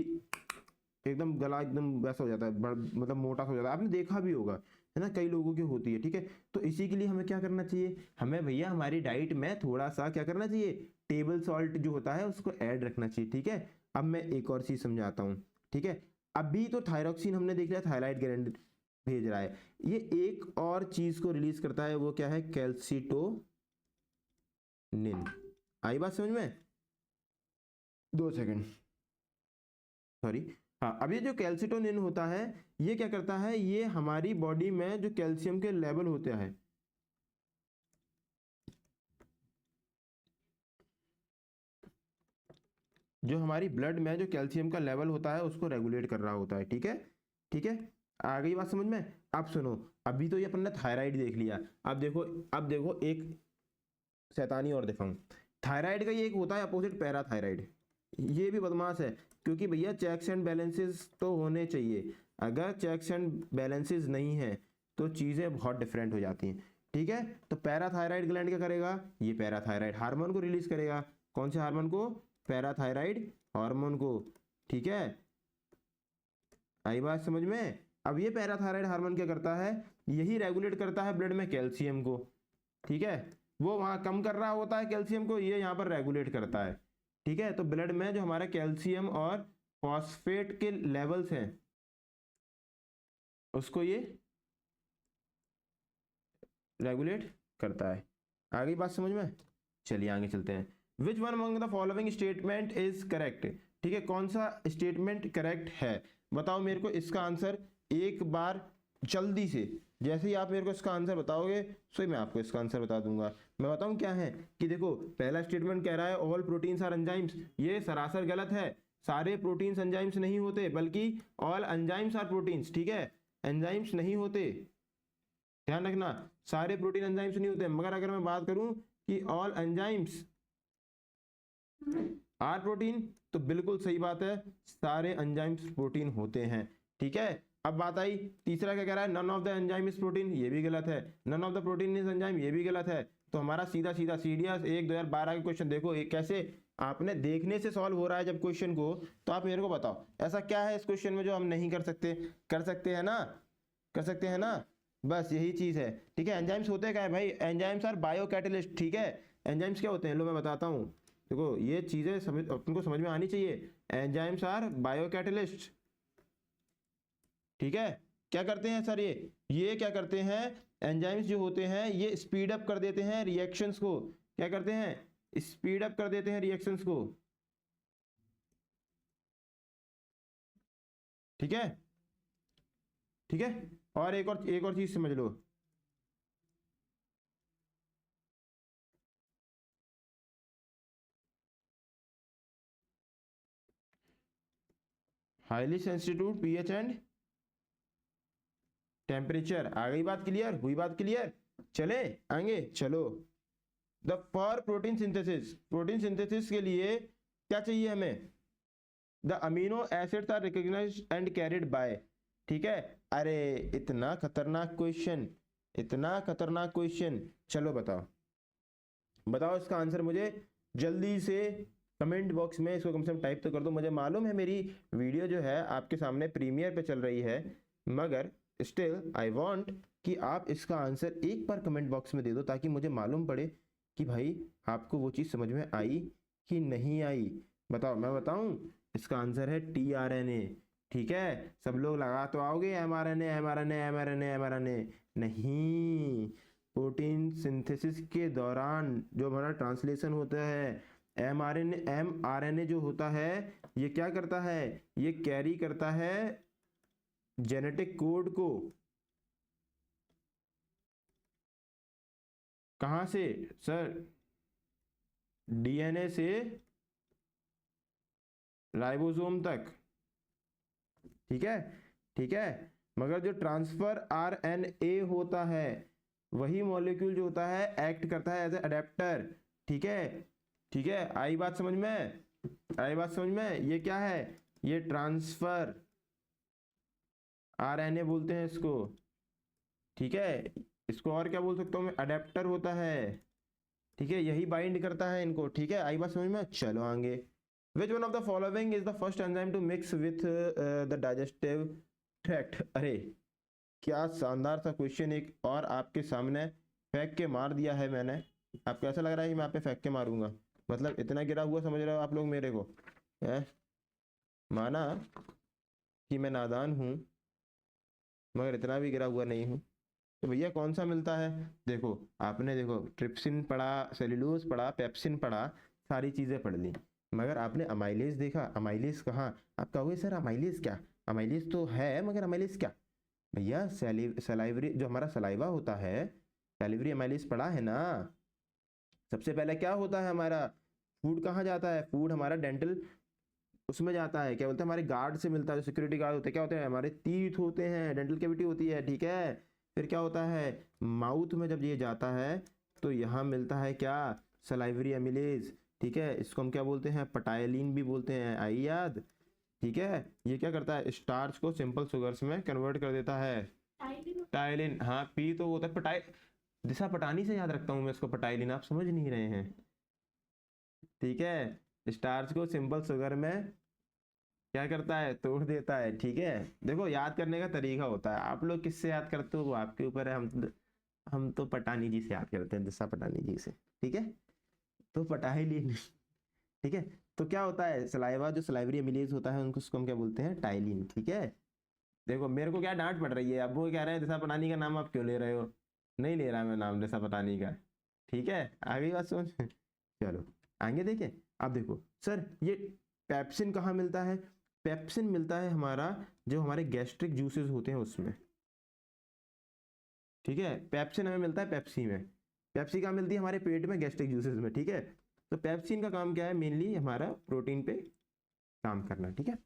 एकदम गला एकदम वैसा हो जाता है, मतलब मोटा सा हो जाता है। आपने देखा भी होगा, है ना, कई लोगों की होती है। ठीक है, तो इसी के लिए हमें क्या करना चाहिए? हमें भैया हमारी डाइट में थोड़ा सा क्या करना चाहिए? टेबल सॉल्ट जो होता है उसको ऐड रखना चाहिए। ठीक है, अब मैं एक और चीज समझाता हूँ। ठीक है, अभी तो थायरॉक्सिन हमने देख लिया, थायराइड ग्लैंड भेज रहा है। ये एक और चीज को रिलीज करता है, वो क्या है? कैल्सिटोनिन। आई बात समझ में? 2 सेकंड, सॉरी। हाँ, अब ये जो कैल्सिटोनिन होता है ये क्या करता है? ये हमारी बॉडी में जो कैल्शियम के लेवल होते हैं, जो हमारी ब्लड में जो कैल्शियम का लेवल होता है उसको रेगुलेट कर रहा होता है। ठीक है, ठीक है, आ गई बात समझ में? अब सुनो, अभी तो ये अपन ने थायराइड देख लिया। अब देखो एक शैतानी और दिखाऊं। थायराइड का ये एक होता है अपोजिट, पैराथायराइड। ये भी बदमाश है क्योंकि भैया चेक्स एंड बैलेंसेस तो होने चाहिए। अगर चेक्स एंड बैलेंसेस नहीं है तो चीज़ें बहुत डिफरेंट हो जाती हैं। ठीक है, तो पैराथायराइड ग्लैंड क्या करेगा? ये पैराथायराइड हार्मोन को रिलीज करेगा। कौन से हार्मोन को? पैराथायराइड हार्मोन को। ठीक है, आई बात समझ में। अब ये पैराथायराइड हार्मोन क्या करता है, यही रेगुलेट करता है ब्लड में कैल्शियम को, ठीक है। वो वहां कम कर रहा होता है कैल्शियम को, ये यहाँ पर रेगुलेट करता है, ठीक है। तो ब्लड में जो हमारा कैल्शियम और फॉस्फेट के लेवल्स हैं उसको ये रेगुलेट करता है। आगे बात समझ में, चलिए आगे चलते हैं। विच one among the following statement is correct, ठीक है, कौन सा स्टेटमेंट करेक्ट है, बताओ मेरे को इसका आंसर एक बार जल्दी से। जैसे ही आप मेरे को इसका आंसर बताओगे सो मैं आपको इसका आंसर बता दूंगा। मैं बताऊं क्या है कि देखो, पहला स्टेटमेंट कह रहा है ऑल प्रोटीन्स आर एंजाइम्स, ये सरासर गलत है। सारे प्रोटीन्स एंजाइम्स नहीं होते, बल्कि ऑल एंजाइम्स आर प्रोटीन्स, ठीक है, एंजाइम्स नहीं होते, ध्यान रखना, सारे प्रोटीन एंजाइम्स नहीं होते। मगर अगर मैं बात करूं कि ऑल एंजाइम्स आर प्रोटीन, तो बिल्कुल सही बात है, सारे एंजाइम्स प्रोटीन होते हैं, ठीक है। अब बात आई तीसरा क्या कह रहा है, none of the enzyme is protein, ये भी गलत है। None of the protein is enzyme, ये भी गलत है। तो हमारा सीधा सीधा सीडीएस 1 2012 के क्वेश्चन देखो, एक कैसे आपने देखने से सॉल्व हो रहा है जब क्वेश्चन को, तो आप मेरे को बताओ ऐसा क्या है इस क्वेश्चन में जो हम नहीं कर सकते। कर सकते हैं ना, कर सकते हैं ना, बस यही चीज है, ठीक है। एंजाइम्स होते क्या है भाई, एंजाइम्स आर बायोकैटलिस्ट, ठीक है। एंजाइम्स क्या होते हैं, लो मैं बताता हूँ, देखो ये चीजें समझ तुमको समझ में आनी चाहिए। एंजाइम्स आर बायोकैटलिस्ट, ठीक है। क्या करते हैं सर, ये क्या करते हैं, एंजाइम्स जो होते हैं ये स्पीड अप कर देते हैं रिएक्शंस को, क्या करते हैं, स्पीड अप कर देते हैं रिएक्शंस को, ठीक है, ठीक है। और एक और चीज समझ लो, highly sensitive pH and temperature. आ गई बात क्लियर, हुई बात क्लियर, चले आगे चलो। The for protein synthesis, protein synthesis के लिए क्या चाहिए हमें, the amino acids are recognized and carried by, ठीक है। अरे इतना खतरनाक क्वेश्चन, इतना खतरनाक क्वेश्चन, चलो बताओ, बताओ इसका आंसर मुझे जल्दी से कमेंट बॉक्स में इसको कम से कम टाइप तो कर दो। मुझे मालूम है मेरी वीडियो जो है आपके सामने प्रीमियर पे चल रही है, मगर स्टिल आई वांट कि आप इसका आंसर एक बार कमेंट बॉक्स में दे दो, ताकि मुझे मालूम पड़े कि भाई आपको वो चीज़ समझ में आई कि नहीं आई। बताओ, मैं बताऊं, इसका आंसर है टीआरएनए, ठीक है। सब लोग लगा तो आओगे एमआरएनए एमआरएनए एमआरएनए एमआरएनए, नहीं, प्रोटीन सिंथेसिस के दौरान जो हमारा ट्रांसलेशन होता है, एमआरएनए जो होता है ये क्या करता है, ये कैरी करता है जेनेटिक कोड को, कहां से सर, डीएनए से राइबोसोम तक, ठीक है, ठीक है। मगर जो ट्रांसफर आरएनए होता है, वही मॉलिक्यूल जो होता है एक्ट करता है एज ए अडेप्टर, ठीक है, ठीक है। आई बात समझ में, आई बात समझ में, ये क्या है, ये ट्रांसफर आरएनए बोलते हैं इसको, ठीक है। इसको और क्या बोल सकता हूँ मैं, अडेप्टर होता है, ठीक है, यही बाइंड करता है इनको, ठीक है। आई बात समझ में, चलो आगे। Which one of the following is the first enzyme to mix with the digestive tract. अरे क्या शानदार सा क्वेश्चन एक और आपके सामने फेंक के मार दिया है मैंने। आपको ऐसा लग रहा है कि मैं आप पे फेंक के मारूंगा, मतलब इतना गिरा हुआ समझ रहे हो आप लोग मेरे को, है? माना कि मैं नादान हूँ, मगर इतना भी गिरा हुआ नहीं हूँ। तो भैया कौन सा मिलता है, देखो आपने देखो ट्रिप्सिन पढ़ा, सेल्यूलोज पढ़ा, पेप्सिन पढ़ा, सारी चीजें पढ़ ली, मगर आपने अमाइलेज देखा, अमाइलेज कहाँ, आप कहोगे सर अमाइलेज क्या, अमाइलेज तो है मगर अमाइलेज क्या, भैया सलाइवरी जो हमारा सलाइवा होता है, सैलिवरी अमाइलेज पढ़ा है ना। सबसे पहले क्या होता है हमारा, फूड कहाँ जाता है, फूड हमारा डेंटल उसमें जाता है, क्या बोलते हैं, हमारे गार्ड से मिलता है, जो सिक्योरिटी गार्ड होते हैं, क्या होते हैं, हमारे टीथ होते हैं, डेंटल कैविटी होती है, ठीक है। फिर क्या होता है, माउथ में जब ये जाता है तो यहाँ मिलता है क्या, सलाइवरी अमिलेज, ठीक है। इसको हम क्या बोलते हैं, पटाइलिन भी बोलते हैं, आई याद, ठीक है। ये क्या करता है, स्टार्च को सिंपल सुगर्स में कन्वर्ट कर देता है, टाइलिन, हाँ पी तो होता है पटाई, दिशा पटानी से याद रखता हूँ मैं इसको, पटाइलिन, आप समझ नहीं रहे हैं, ठीक है। स्टार्च को सिंपल शुगर में क्या करता है, तोड़ देता है। ठीक है, देखो याद करने का तरीका होता है, आप लोग किससे याद करते हो वो आपके ऊपर है। हम तो पटानी जी से याद करते हैं, दिशा पटानी जी से। ठीक है, तो पटा ही लिए। ठीक है, तो क्या होता है, सलाइवा जो सलाइवरी एमिलेज होता है उनको, उसको हम क्या बोलते हैं, टाइलिन। ठीक है, देखो मेरे को क्या डांट पड़ रही है, अब वो कह रहे हैं दिशा पटानी का नाम आप क्यों ले रहे हो। नहीं ले रहा मैं नाम दिशा पटानी का। ठीक है, आ गई बात समझ में? चलो आगे देखें। अब देखो सर, ये पेप्सिन कहाँ मिलता है, पेप्सिन मिलता है हमारा जो हमारे गैस्ट्रिक जूसेस होते हैं उसमें। ठीक है, पेप्सिन हमें मिलता है पेप्सी में। पेप्सी कहाँ मिलती है, हमारे पेट में, गैस्ट्रिक जूसेस में। ठीक है, तो पेप्सिन का काम क्या है, मेनली हमारा प्रोटीन पे काम करना। ठीक है,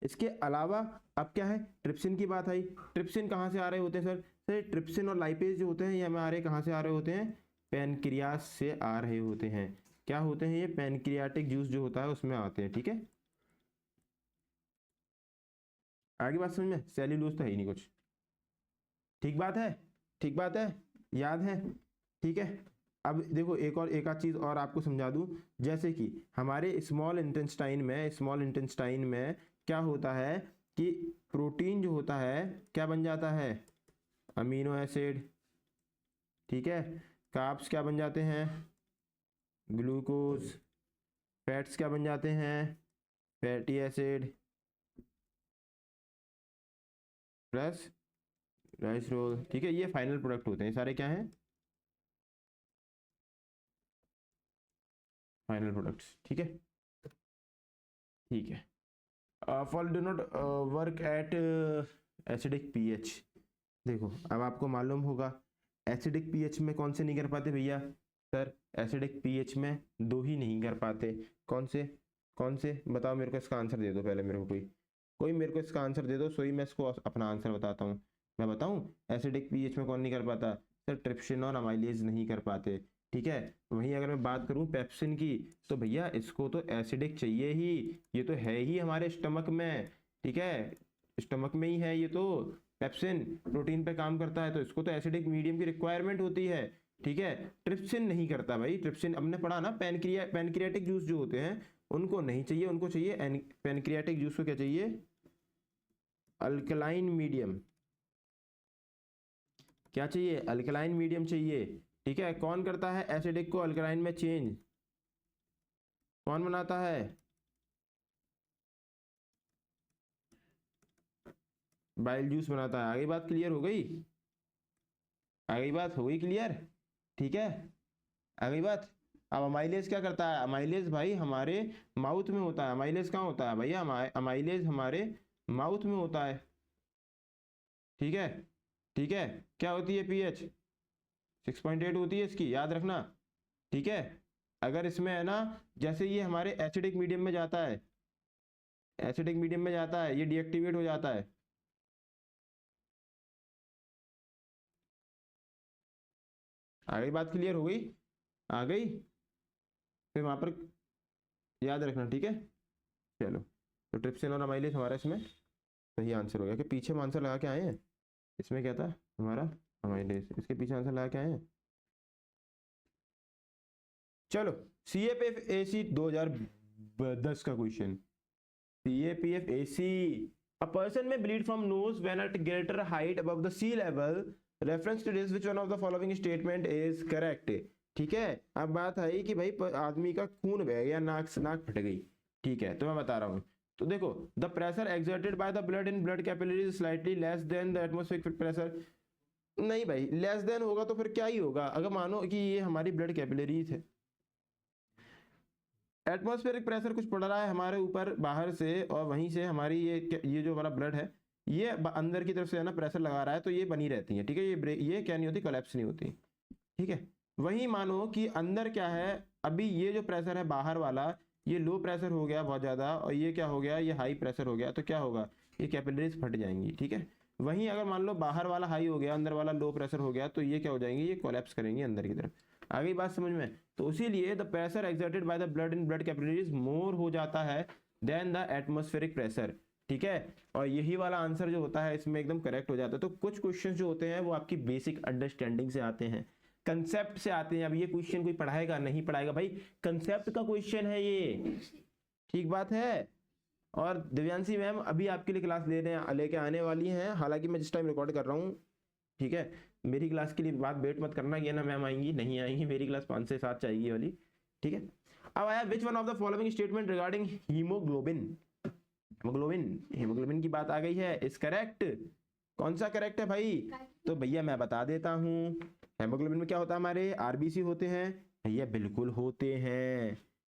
इसके अलावा अब क्या है, ट्रिप्सिन की बात आई। ट्रिप्सिन कहाँ से आ रहे होते हैं सर, ट्रिप्सिन और लाइपेज जो होते हैं ये हमारे कहाँ से आ रहे होते हैं, पैनक्रियास से आ रहे होते हैं। क्या होते हैं ये, पैनक्रियाटिक जूस जो होता है उसमें आते हैं। ठीक है, आगे बात समझ में, सेल्यूलोज तो है ही नहीं कुछ। ठीक बात है, ठीक बात है, याद है। ठीक है, अब देखो एक आध चीज और आपको समझा दूं, जैसे कि हमारे स्मॉल इंटेस्टाइन में क्या होता है कि प्रोटीन जो होता है क्या बन जाता है, अमीनो एसिड। ठीक है, कार्ब्स क्या बन जाते हैं, ग्लूकोज। फैट्स क्या बन जाते हैं, fatty acid plus glycerol. ठीक है, ये फाइनल प्रोडक्ट होते हैं, सारे क्या हैं, फाइनल प्रोडक्ट्स। ठीक है, ठीक है, fall do not work at acidic pH. देखो अब आपको मालूम होगा एसिडिक पीएच में कौन से नहीं कर पाते भैया, सर एसिडिक पीएच में दो ही नहीं कर पाते। कौन से, कौन से बताओ मेरे को, इसका आंसर दे दो पहले मेरे को, कोई कोई मेरे को इसका आंसर दे दो, सो ही मैं इसको अपना आंसर बताता हूँ। मैं बताऊँ एसिडिक पीएच में कौन नहीं कर पाता, सर ट्रिप्सिन और अमाइलेज नहीं कर पाते। ठीक है, वहीं अगर मैं बात करूं पेप्सिन की, तो भैया इसको तो एसिडिक चाहिए ही, ये तो है ही हमारे स्टमक में। ठीक है, स्टमक में ही है ये तो, पेप्सिन प्रोटीन पे काम करता है, तो इसको तो एसिडिक मीडियम की रिक्वायरमेंट होती है। ठीक है, ट्रिप्सिन नहीं करता भाई, ट्रिप्सिन हमने पढ़ा ना, पैनक्रियाटिक जूस जो होते हैं उनको नहीं चाहिए, उनको चाहिए पैनक्रियाटिक जूस को क्या चाहिए, अल्कलाइन मीडियम। क्या चाहिए, अल्कलाइन मीडियम चाहिए। ठीक है, कौन करता है एसिडिक को अल्कलाइन में चेंज, कौन बनाता है, बाइल जूस बनाता है। आगे बात क्लियर हो गई, आगे बात हो गई क्लियर। ठीक है, आगे बात। अब अमाइलेज क्या करता है, अमाइलेज भाई हमारे माउथ में होता है। अमाइलेज कहाँ होता है भैया, अमाइलेज हमारे माउथ में होता है। ठीक है, ठीक है, क्या होती है पीएच, 6.8 होती है इसकी, याद रखना। ठीक है, अगर इसमें है ना, जैसे ये हमारे एसिडिक मीडियम में जाता है, एसिडिक मीडियम में जाता है, ये डीएक्टिवेट हो जाता है। आ गई बात, क्लियर हो गई, आ गई, फिर वहां पर याद रखना। ठीक है, चलो, तो ट्रिप्सिन और अमाइलेज हमारा इसमें सही आंसर हो गया, कि पीछे हम आंसर लगा के आए हैं, इसमें क्या था हमारा अमाइलेज, इसके पीछे आंसर लगा के आए हैं। चलो, CAPF-AC 2010 का question, CAPF-AC, a person may bleed from nose when at greater height above the sea level, reference to this which one of the following statement is correct। ठीक है, अब बात है कि भाई आदमी का खून बह गया, नाक फट गई। ठीक है, तो मैं बता रहा हूँ, तो देखो the pressure exerted by the blood in blood capillaries slightly less than the atmospheric pressure. नहीं भाई, लेस देन होगा तो फिर क्या ही होगा, अगर मानो कि ये हमारी ब्लड कैपिलरीज है, एटमॉस्फेरिक प्रेशर कुछ पड़ रहा है हमारे ऊपर बाहर से, और वहीं से हमारी ये जो हमारा ब्लड है ये अंदर की तरफ से है ना प्रेशर लगा रहा है, तो ये बनी रहती है। ठीक है, ये क्या नहीं होती, कोलैप्स नहीं होती। ठीक है, वहीं मानो कि अंदर क्या है, अभी ये जो प्रेशर है बाहर वाला, ये लो प्रेशर हो गया बहुत ज्यादा, और ये क्या हो गया, ये हाई प्रेशर हो गया, तो क्या होगा, ये कैपिलरीज फट जाएंगी। ठीक है, वहीं अगर मान लो बाहर वाला हाई हो गया, अंदर वाला लो प्रेशर हो गया, तो ये क्या हो जाएंगे, ये कोलैप्स करेंगे अंदर की तरफ। आ गई बात समझ में, तो इसीलिए the pressure exerted by the blood in blood capillaries more हो जाता है देन द एटमॉस्फेरिक प्रेशर। ठीक है, और यही वाला आंसर जो होता है इसमें एकदम करेक्ट हो जाता है। तो कुछ क्वेश्चन जो होते हैं वो आपकी बेसिक अंडरस्टैंडिंग से आते हैं, कंसेप्ट से आते हैं। अब ये क्वेश्चन कोई पढ़ाएगा नहीं पढ़ाएगा भाई, कंसेप्ट का क्वेश्चन है ये। ठीक बात है, और दिव्यांशी मैम अभी आपके लिए क्लास लेके आने वाली हैं, हालांकि मैं जिस टाइम रिकॉर्ड कर रहा हूँ, ठीक है। मेरी क्लास के लिए बात वेट मत करना कि ना मैम आएंगी, नहीं आएंगी, मेरी क्लास 5 से 7 चाहिए वाली, ठीक है। अब आया विच one of the following statement regarding haemoglobin. Haemoglobin की बात आ गई है, इज करेक्ट। कौन सा करेक्ट है भाई? तो भैया मैं बता देता हूँ, हेमोग्लोबिन में क्या होता है, हमारे आरबीसी होते हैं भैया, बिल्कुल होते हैं,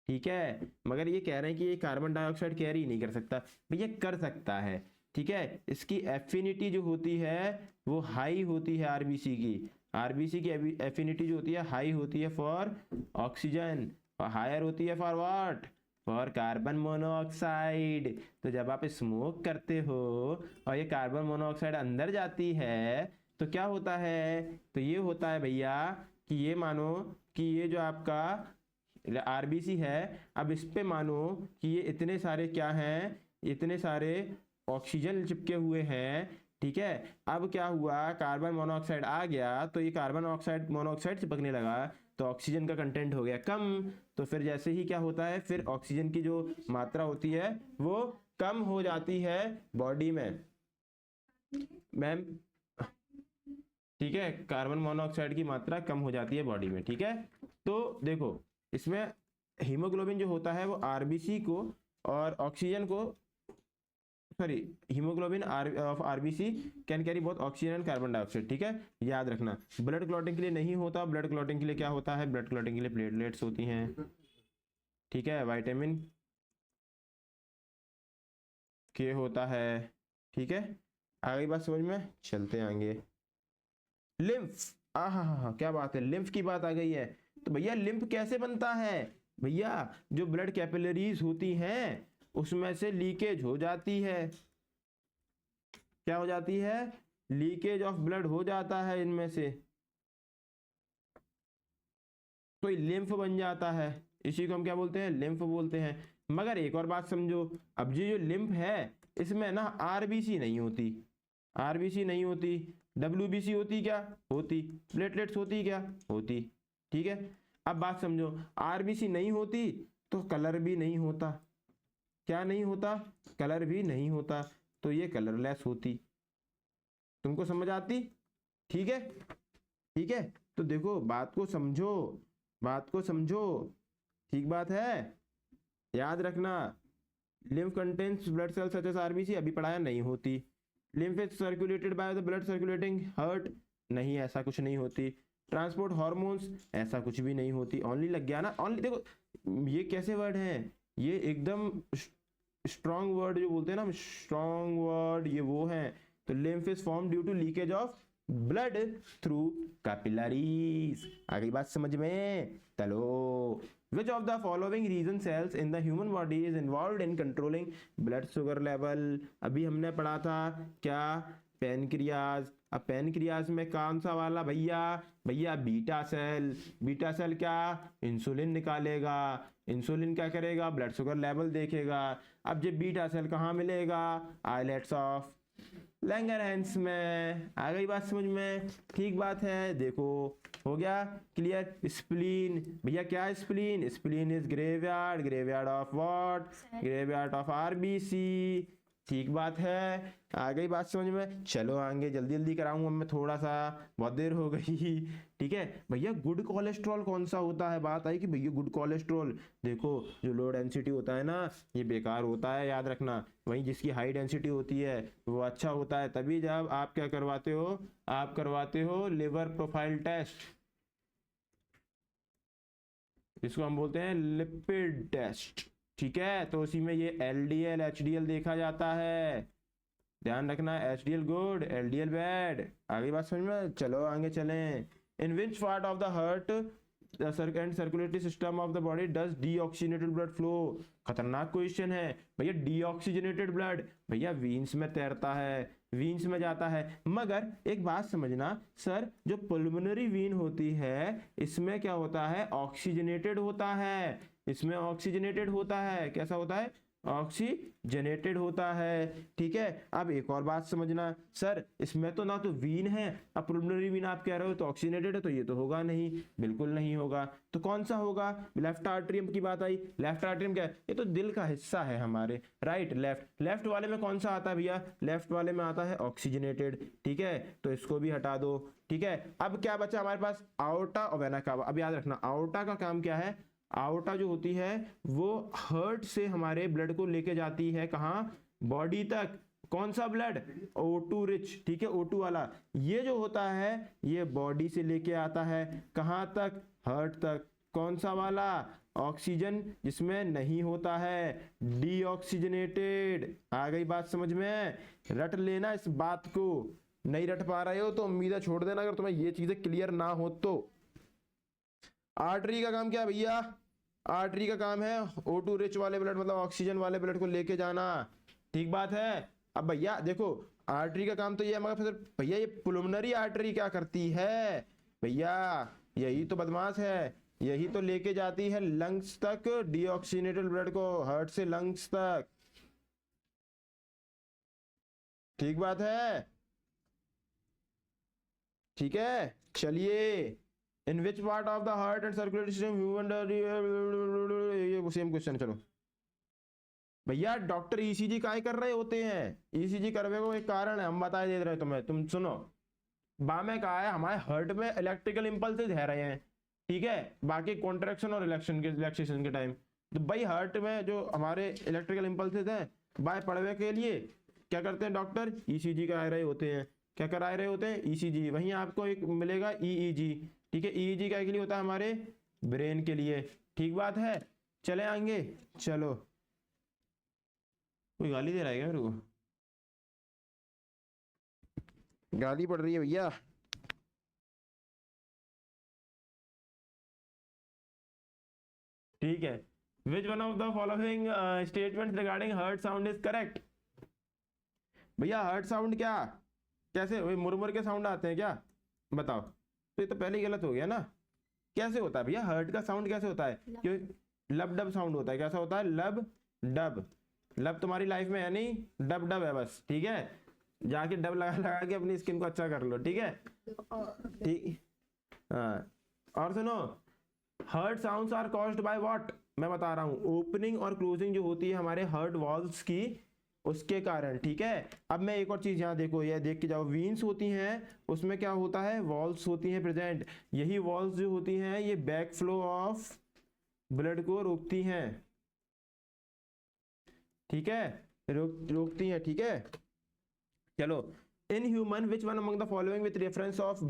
ठीक है। मगर ये कह रहे हैं कि ये कार्बन डाइऑक्साइड कैरी नहीं कर सकता, भैया कर सकता है, ठीक है। इसकी एफिनिटी जो होती है वो हाई होती है, आरबीसी की एफिनिटी जो होती है हाई होती है फॉर ऑक्सीजन, और हायर होती है for what, for carbon monoxide. तो जब आप स्मोक करते हो और ये कार्बन मोनोऑक्साइड अंदर जाती है तो क्या होता है, तो ये होता है भैया कि ये मानो कि ये जो आपका आरबीसी है, अब इस पे मानो कि ये इतने सारे क्या हैं, इतने सारे ऑक्सीजन चिपके हुए हैं, ठीक है। अब क्या हुआ, कार्बन मोनोऑक्साइड आ गया तो ये कार्बन ऑक्साइड मोनोऑक्साइड चिपकने लगा तो ऑक्सीजन का कंटेंट हो गया कम, तो फिर जैसे ही क्या होता है, फिर ऑक्सीजन की जो मात्रा होती है वो कम हो जाती है बॉडी में मैम, ठीक है। कार्बन मोनोऑक्साइड की मात्रा कम हो जाती है बॉडी में, ठीक है। तो देखो इसमें हीमोग्लोबिन जो होता है वो आरबीसी को और ऑक्सीजन को, sorry, haemoglobin of RBC can carry both oxygen and carbon dioxide, ठीक है, याद रखना। ब्लड क्लॉटिंग के लिए नहीं होता, ब्लड क्लॉटिंग के लिए क्या होता है, ब्लड क्लॉटिंग के लिए प्लेटलेट्स होती हैं, ठीक है, विटामिन के होता है, ठीक है। आगे बात समझ में, चलते आगे। लिम्फ, हाँ, क्या बात है, लिम्फ की बात आ गई है। तो भैया लिम्फ कैसे बनता है, भैया जो ब्लड कैपिलरीज होती हैं उसमें से लीकेज हो जाती है, क्या हो जाती है, लीकेज ऑफ ब्लड हो जाता है इनमें से, तो लिम्फ बन जाता है, इसी को हम क्या बोलते हैं, लिम्फ बोलते हैं। मगर एक और बात समझो, अब ये जो लिम्फ है इसमें ना आरबीसी नहीं होती, आरबीसी नहीं होती, डब्ल्यूबीसी होती, क्या होती, प्लेटलेट्स होती, क्या होती, ठीक है। अब बात समझो, आरबीसी नहीं होती तो कलर भी नहीं होता, क्या नहीं होता, कलर भी नहीं होता, तो ये कलरलेस होती। तुमको समझ आती, ठीक है, ठीक है। तो देखो बात को समझो, बात को समझो, ठीक बात है, याद रखना। Lymph contains blood cells such as RBC, अभी पढ़ाया, नहीं होती। Lymph is circulated by the blood circulating heart, नहीं, ऐसा कुछ नहीं होती। ट्रांसपोर्ट हार्मोन्स, ऐसा कुछ भी नहीं होती। ओनली लग गया ना, ओनली, देखो ये कैसे वर्ड हैं, ये एकदम स्ट्रॉन्ग वर्ड जो बोलते हैं ना, स्ट्रॉन्ग वर्ड, ये वो हैं। तो lymph is form due to leakage of blood through capillaries. आ गई बात समझ में, चलो। Which of the following reason cells in the human body is involved in controlling blood sugar level? अभी हमने पढ़ा था क्या, पेनक्रियाज। अब पेनक्रियाज में कौन सा वाला भैया, भैया बीटा सेल। बीटा सेल क्या, इंसुलिन निकालेगा, इंसुलिन क्या करेगा, ब्लड शुगर लेवल देखेगा। अब जब बीटा सेल कहाँ मिलेगा, आइलेट्स ऑफ लैंगरहैंस में। आ गई बात समझ में, ठीक बात है। देखो हो गया क्लियर। स्प्लीन, भैया क्या spleen, spleen is graveyard, graveyard of what, graveyard of RBC, ठीक बात है। आ गई बात समझ में, चलो आगे जल्दी जल्दी कराऊंगा मैं, थोड़ा सा बहुत देर हो गई, ठीक है। भैया गुड कोलेस्ट्रॉल कौन सा होता है, बात आई कि भैया गुड कोलेस्ट्रॉल, देखो जो लो डेंसिटी होता है ना ये बेकार होता है, याद रखना। वहीं जिसकी हाई डेंसिटी होती है वो अच्छा होता है। तभी जब आप क्या करवाते हो, आप करवाते हो लिवर प्रोफाइल टेस्ट, इसको हम बोलते हैं लिपिड टेस्ट, ठीक है। तो उसी में ये एलडीएल एचडीएल देखा जाता है, ध्यान रखना, एचडीएल गुड, एलडीएल बैड। आगे बात समझ में, चलो आगे चलें। In which part of the heart and circulatory system of the body does deoxygenated blood flow. खतरनाक क्वेश्चन है भैया। डीऑक्सीजनेटेड ब्लड भैया वीन्स में तैरता है, वीन्स में जाता है। मगर एक बात समझना सर, जो पल्मोनरी वीन होती है इसमें क्या होता है, ऑक्सीजनेटेड होता है, इसमें ऑक्सीजनेटेड होता है। कैसा होता है, ऑक्सीजनेटेड होता है। ठीक है, अब एक और बात समझना, सर इसमें तो ना तो वीन है, अब पुल्मोनरी वीन आप कह रहे हो तो ऑक्सीजनेटेड है, तो ये तो होगा नहीं, बिल्कुल नहीं होगा। तो कौन सा होगा? लेफ्ट आर्टरियम की बात आई। लेफ्ट आर्टरियम क्या है? ये तो दिल का हिस्सा है हमारे, राइट। लेफ्ट वाले में कौन सा आता है भैया? लेफ्ट वाले में आता है ऑक्सीजनेटेड। ठीक है, तो इसको भी हटा दो। ठीक है, अब क्या बचा हमारे पास? आओर्टा और वेना कावा। अब याद रखना, आओर्टा का काम क्या है? आओर्टा जो होती है वो हार्ट से हमारे ब्लड को लेके जाती है कहाँ? बॉडी तक। कौन सा ब्लड? O2 rich. ठीक है, O2 वाला। ये जो होता है ये बॉडी से लेके आता है कहाँ तक? हार्ट तक। कौन सा वाला? ऑक्सीजन जिसमें नहीं होता है, डीऑक्सीजनेटेड। आ गई बात समझ में? रट लेना इस बात को, नहीं रट पा रहे हो तो उम्मीद छोड़ देना अगर तुम्हें ये चीजें क्लियर ना हो तो। आर्टरी का काम क्या है भैया? आर्टरी का काम है O2 रिच वाले ब्लड, मतलब ऑक्सीजन वाले ब्लड को लेके जाना। ठीक बात है। अब भैया देखो, आर्टरी का काम तो ये है, मगर फिर भैया ये पुल्मोनरी आर्टरी क्या करती है? भैया यही तो बदमाश है, यही तो लेके जाती है लंग्स तक डीऑक्सीनेटेड ब्लड को, हार्ट से लंग्स तक। ठीक बात है? ठीक है, चलिए। In which part of the heart and circulatory system human, ये सेम क्वेश्चन। चलो भैया, डॉक्टर ईसीजी काहे कर रहे होते हैं? ईसीजी करने को एक कारण है, हम बता दे रहे हैं तुम्हें, तुम सुनो। बामे कहा है हमारे हार्ट में इलेक्ट्रिकल इंपल्सेस है रहे हैं, ठीक है, बाकी कॉन्ट्रैक्शन और रिलैक्सेशन के टाइम। तो भाई हार्ट में जो हमारे इलेक्ट्रिकल इंपल्सेस हैं, बाय पढ़वे के लिए क्या करते हैं डॉक्टर? ईसीजी करा रहे होते हैं। क्या करा रहे होते हैं? ईसीजी। वहीं आपको एक मिलेगा ईईजी। ठीक है, ईईजी क्या के लिए होता है? हमारे ब्रेन के लिए। ठीक बात है, चले आएंगे। चलो, कोई गाली दे रहा है क्या मेरे को? गाली पड़ रही है भैया। ठीक है, which one of the following statements regarding heart sound is correct? भैया हर्ट साउंड क्या, कैसे वही मुरमुर के साउंड आते हैं क्या? बताओ। तो ये तो पहले ही गलत हो गया ना। कैसे होता है भैया हर्ट का साउंड? कैसे होता है? क्यों? लब डब साउंड होता है। कैसा होता है? लब डब। लब तुम्हारी लाइफ में है नहीं, डब डब है बस। ठीक है, जाके डब लगा लगा के अपनी स्किन को अच्छा कर लो। ठीक है, ठीक। हाँ, और सुनो, heart sounds are caused by what? मैं बता रहा हूँ, ओपनिंग और क्लोजिंग जो होती है हमारे हर्ट वॉल्व्स की, उसके कारण। ठीक है, अब मैं एक और चीज यहाँ देखो, ये देख के जाओ, वीन्स होती हैं, उसमें क्या होता है? वॉल्व्स होती हैं प्रेजेंट। यही वॉल्व्स जो होती हैं ये बैक फ्लो ऑफ ब्लड को रोकती हैं। ठीक है, रोकती हैं। ठीक है, चलो। In human which one among the following with reference of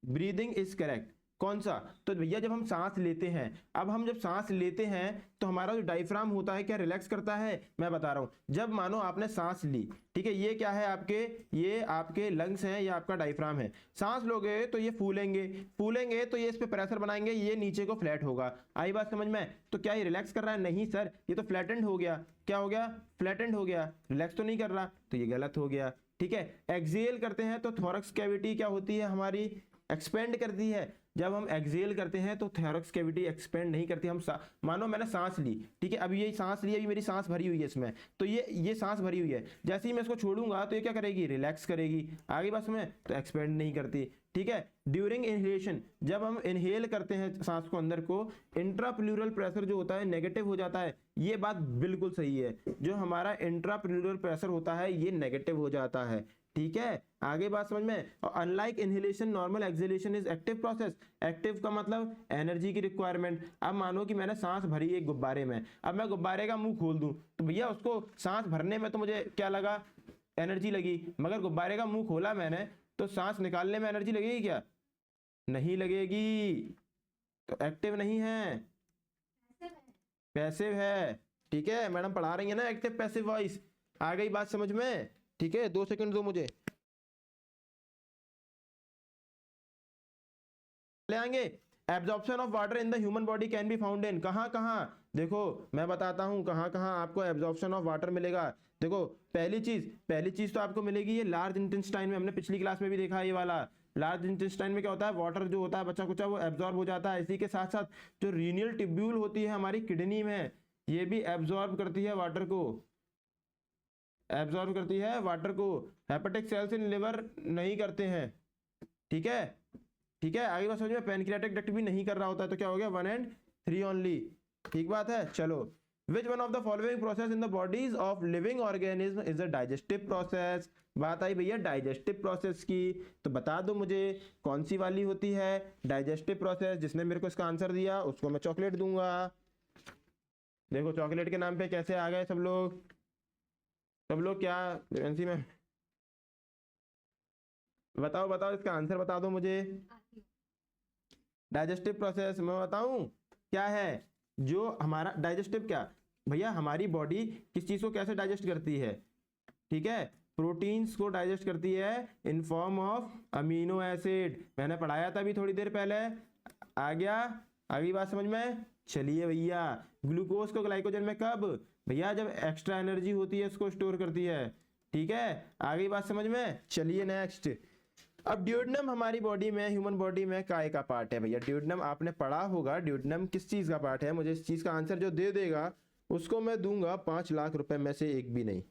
breathing is correct? कौन सा? तो भैया जब हम सांस लेते हैं, अब हम जब सांस लेते हैं तो हमारा जो डायफ्राम होता है क्या रिलैक्स करता है? मैं बता रहा हूं, जब मानो आपने सांस ली, ठीक है, ये क्या है आपके? ये आपके लंग्स हैं, ये आपका डायफ्राम है। सांस लोगे तो ये फूलेंगे, फूलेंगे तो ये इस पे प्रेशर बनाएंगे, ये नीचे को फ्लैट होगा। आई बात समझ में? तो क्या ये रिलैक्स कर रहा है? नहीं सर, ये तो फ्लैटेंड हो गया। क्या हो गया? फ्लैटेंड हो गया, रिलैक्स तो नहीं कर रहा, तो ये गलत हो गया। ठीक है, एक्सेल करते हैं तो थोरैक्स कैविटी क्या होती है हमारी? एक्सपेंड करती है। जब हम एक्सेल करते हैं तो थोरैक्स कैविटी एक्सपेंड नहीं करती। हम मानो मैंने सांस ली, ठीक है, अभी ये सांस ली, अभी मेरी सांस भरी हुई है इसमें, तो ये सांस भरी हुई है, जैसे ही मैं इसको छोड़ूंगा तो ये क्या करेगी? रिलैक्स करेगी। आगे बस में तो एक्सपेंड नहीं करती। ठीक है, ड्यूरिंग इनहेलेशन, जब हम इनहेल करते हैं सांस को अंदर को, इंट्राप्लूरल प्रेशर जो होता है नेगेटिव हो जाता है। ये बात बिल्कुल सही है, जो हमारा इंट्राप्लूरल प्रेशर होता है ये नेगेटिव हो जाता है। ठीक है, आगे बात समझ में? Unlike inhalation normal exhalation is active process. Active का मतलब एनर्जी की रिक्वायरमेंट। अब मानो कि मैंने सांस भरी एक गुब्बारे में, अब मैं गुब्बारे का मुंह खोल दूं तो भैया उसको सांस भरने में तो मुझे क्या लगा? एनर्जी लगी। मगर गुब्बारे का मुंह खोला मैंने तो सांस निकालने में एनर्जी लगेगी क्या? नहीं लगेगी, तो एक्टिव नहीं है, पैसिव है। ठीक है, मैडम पढ़ा रही है ना एक्टिव पैसिव वॉइस। आ गई बात समझ में? ठीक है, 2 सेकंड दो मुझे, ले आएंगे। Absorption of water in the human body can be found in, कहां कहां? देखो मैं बताता हूं कहां कहां आपको एब्जॉर्प्शन ऑफ वाटर मिलेगा। देखो पहली चीज तो आपको मिलेगी ये लार्ज इंटेस्टाइन में, हमने पिछली क्लास में भी देखा ये वाला। लार्ज इंटेस्टाइन में क्या होता है? वाटर जो होता है बच्चा कुचा वो एब्जॉर्ब हो जाता है। इसी के साथ साथ जो रीनियल ट्यूब्यूल होती है हमारी किडनी में, ये भी एब्जॉर्ब करती है वाटर को, एब्जॉर्ब करती है वाटर को। हेपेटिक सेल्स इन लिवर नहीं करते हैं, ठीक है, ठीक है। आगे बात समझ में, पैनक्रियाटिक डक्ट भी नहीं कर रहा होता है, तो क्या हो गया 1 and 3 ओनली, ठीक बात है। चलो, which one of the following process in the bodies of living organism is a digestive process. बात आई भैया डाइजेस्टिव प्रोसेस की, तो बता दो मुझे कौन सी वाली होती है डाइजेस्टिव प्रोसेस। जिसने मेरे को इसका आंसर दिया उसको मैं चॉकलेट दूंगा। देखो चॉकलेट के नाम पे कैसे आ गए सब लोग, सब लोग क्या एनसी में, बताओ बताओ इसका आंसर बता दो मुझे। डाइजेस्टिव प्रोसेस मैं बताऊं क्या है, जो हमारा डाइजेस्टिव क्या भैया, हमारी बॉडी किस चीज को कैसे डाइजेस्ट करती है, ठीक है, प्रोटीन्स को डाइजेस्ट करती है in form of amino acid. मैंने पढ़ाया था अभी थोड़ी देर पहले, आ गया, अगली बात समझ में। चलिए भैया, ग्लूकोज को ग्लाइकोजन में कब भैया, जब एक्स्ट्रा एनर्जी होती है उसको स्टोर करती है, ठीक है, आगे बात समझ में। चलिए नेक्स्ट, अब ड्यूडेनम हमारी बॉडी में, ह्यूमन बॉडी में काय का पार्ट है भैया। ड्यूडेनम आपने पढ़ा होगा, ड्यूडेनम किस चीज का पार्ट है, मुझे इस चीज का आंसर जो दे देगा उसको मैं दूंगा 5 लाख रुपए में से एक भी नहीं,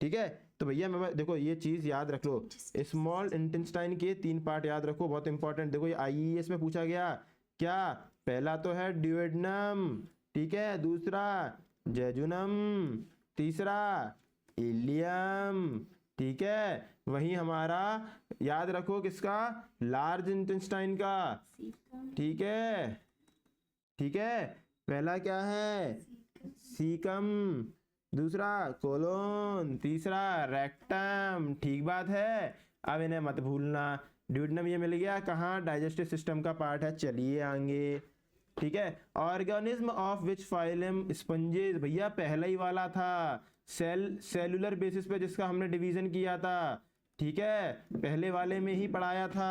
ठीक है। तो भैया मैं देखो ये चीज याद रख लो, स्मॉल इंटेस्टाइन के 3 पार्ट याद रखो, बहुत इंपॉर्टेंट। देखो ये आईईएस में पूछा गया, क्या पहला तो है ड्यूडेनम, ठीक है, दूसरा जेजुनम, तीसरा इलियम, ठीक है। वही हमारा याद रखो किसका, लार्ज इंटेस्टाइन का, ठीक है, ठीक है। पहला क्या है सीकम, दूसरा कोलोन, तीसरा रेक्टम, ठीक बात है। अब इन्हें मत भूलना, ड्यूडेनम ये मिल गया कहाँ, डाइजेस्टिव सिस्टम का पार्ट है। चलिए आगे, ठीक है। Organism of which phylum sponges, भैया पहला ही वाला था, सेलुलर बेसिस पे जिसका हमने डिवीजन किया था, ठीक है, पहले वाले में ही पढ़ाया था।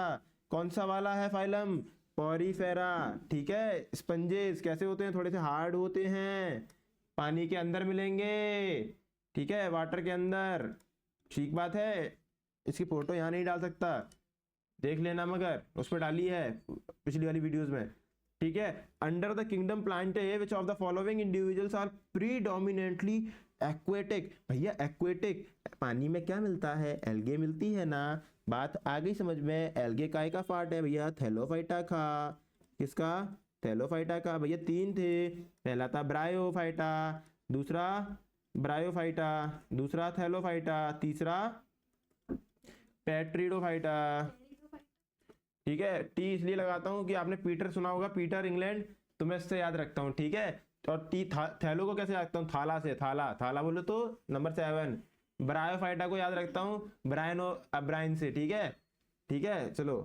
कौन सा वाला है फाइलम, पॉरीफेरा, ठीक है। स्पंजेस कैसे होते हैं, थोड़े से हार्ड होते हैं, पानी के अंदर मिलेंगे, ठीक है, वाटर के अंदर, ठीक बात है। इसकी फोटो यहाँ नहीं डाल सकता, देख लेना, मगर उस पर डाली है पिछली वाली वीडियोस में, ठीक है। Under the kingdom plantae which of the following individuals are predominantly aquatic. भैया एक्वेटिक पानी में क्या मिलता है, एल्गे मिलती है ना, बात आ गई समझ में। एल्गे काय का पार्ट है भैया, थैलोफाइटा का, किसका, थैलोफाइटा का। भैया 3 थे, पहला था ब्रायोफाइटा, दूसरा ब्रायोफाइटा, दूसरा थैलोफाइटा, तीसरा पेट्रिडोफाइटा, ठीक है। टी इसलिए लगाता हूँ कि आपने पीटर सुना होगा, पीटर इंग्लैंड, तो मैं इससे याद रखता हूँ, ठीक है। और टी थैलो को कैसे रखता हूँ, थाला से, थाला, थाला बोलो तो नंबर 7। ब्रायोफाइटा को याद रखता हूँ ब्रायनो अब्राइन से, ठीक है, ठीक है। चलो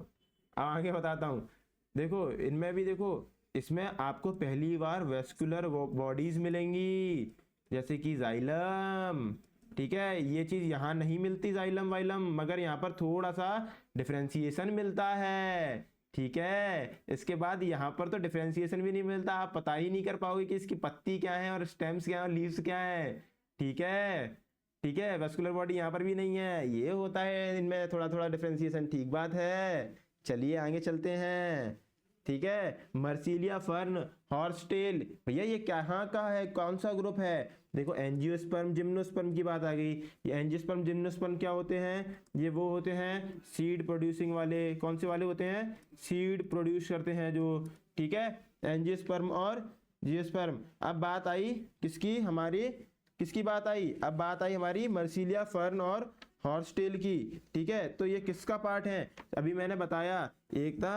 अब आगे बताता हूँ। देखो इनमें भी देखो, इसमें आपको पहली बार वेस्कुलर बॉडीज मिलेंगी, जैसे कि जाइलम, ठीक है। ये चीज यहाँ नहीं मिलती जाइलम वाइलम, मगर यहाँ पर थोड़ा सा डिफरेंशिएशन मिलता है, ठीक है। इसके बाद यहाँ पर तो डिफरेंशिएशन भी नहीं मिलता, आप पता ही नहीं कर पाओगे कि इसकी पत्ती क्या है और स्टेम्स क्या है और लीव्स क्या है, ठीक है, ठीक है। वेस्कुलर बॉडी यहाँ पर भी नहीं है, ये होता है इनमें थोड़ा थोड़ा डिफरेंशिएशन, ठीक बात है। चलिए आगे चलते हैं, ठीक है। मर्सिलिया फर्न, हॉर्सटेल, भैया ये कहाँ का है, कौन सा ग्रुप है। देखो एंजियोस्पर्म जिम्नोस्पर्म की बात आ गई। ये एंजियोस्पर्म जिम्नोस्पर्म क्या होते हैं, ये वो होते हैं सीड प्रोड्यूसिंग वाले, कौन से वाले होते हैं, सीड प्रोड्यूस करते हैं जो, ठीक है, एंजियोस्पर्म और जियोस्पर्म। अब बात आई किसकी, हमारी किसकी बात आई, अब बात आई हमारी मर्सिलिया फर्न और हॉर्सटेल की, ठीक है। तो ये किसका पार्ट है, अभी मैंने बताया, एक था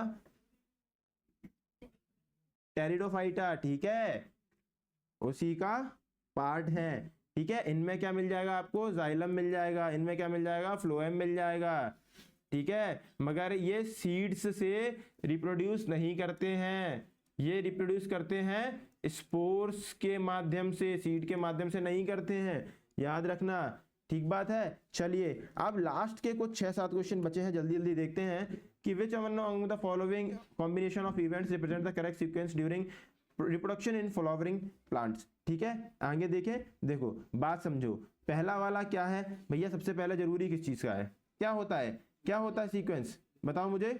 टेरिडोफाइटा, ठीक है, उसी का पार्ट है, ठीक है। इनमें क्या मिल जाएगा आपको, जाइलम मिल जाएगा, इनमें क्या मिल जाएगा, फ्लोएम मिल जाएगा, ठीक है। मगर ये सीड्स से रिप्रोड्यूस नहीं करते हैं, ये रिप्रोड्यूस करते हैं स्पोर्स के माध्यम से, सीड के माध्यम से नहीं करते हैं, याद रखना, ठीक बात है। चलिए अब लास्ट के कुछ 6-7 क्वेश्चन बचे हैं, जल्दी जल्दी देखते हैं कि विच one of the following combination of events represent the correct sequence during reproduction in flowering plants, ठीक है। आगे देखें, देखो बात समझो, पहला वाला क्या है भैया, सबसे पहले जरूरी किस चीज का है, क्या होता है, क्या होता है सीक्वेंस, बताओ मुझे।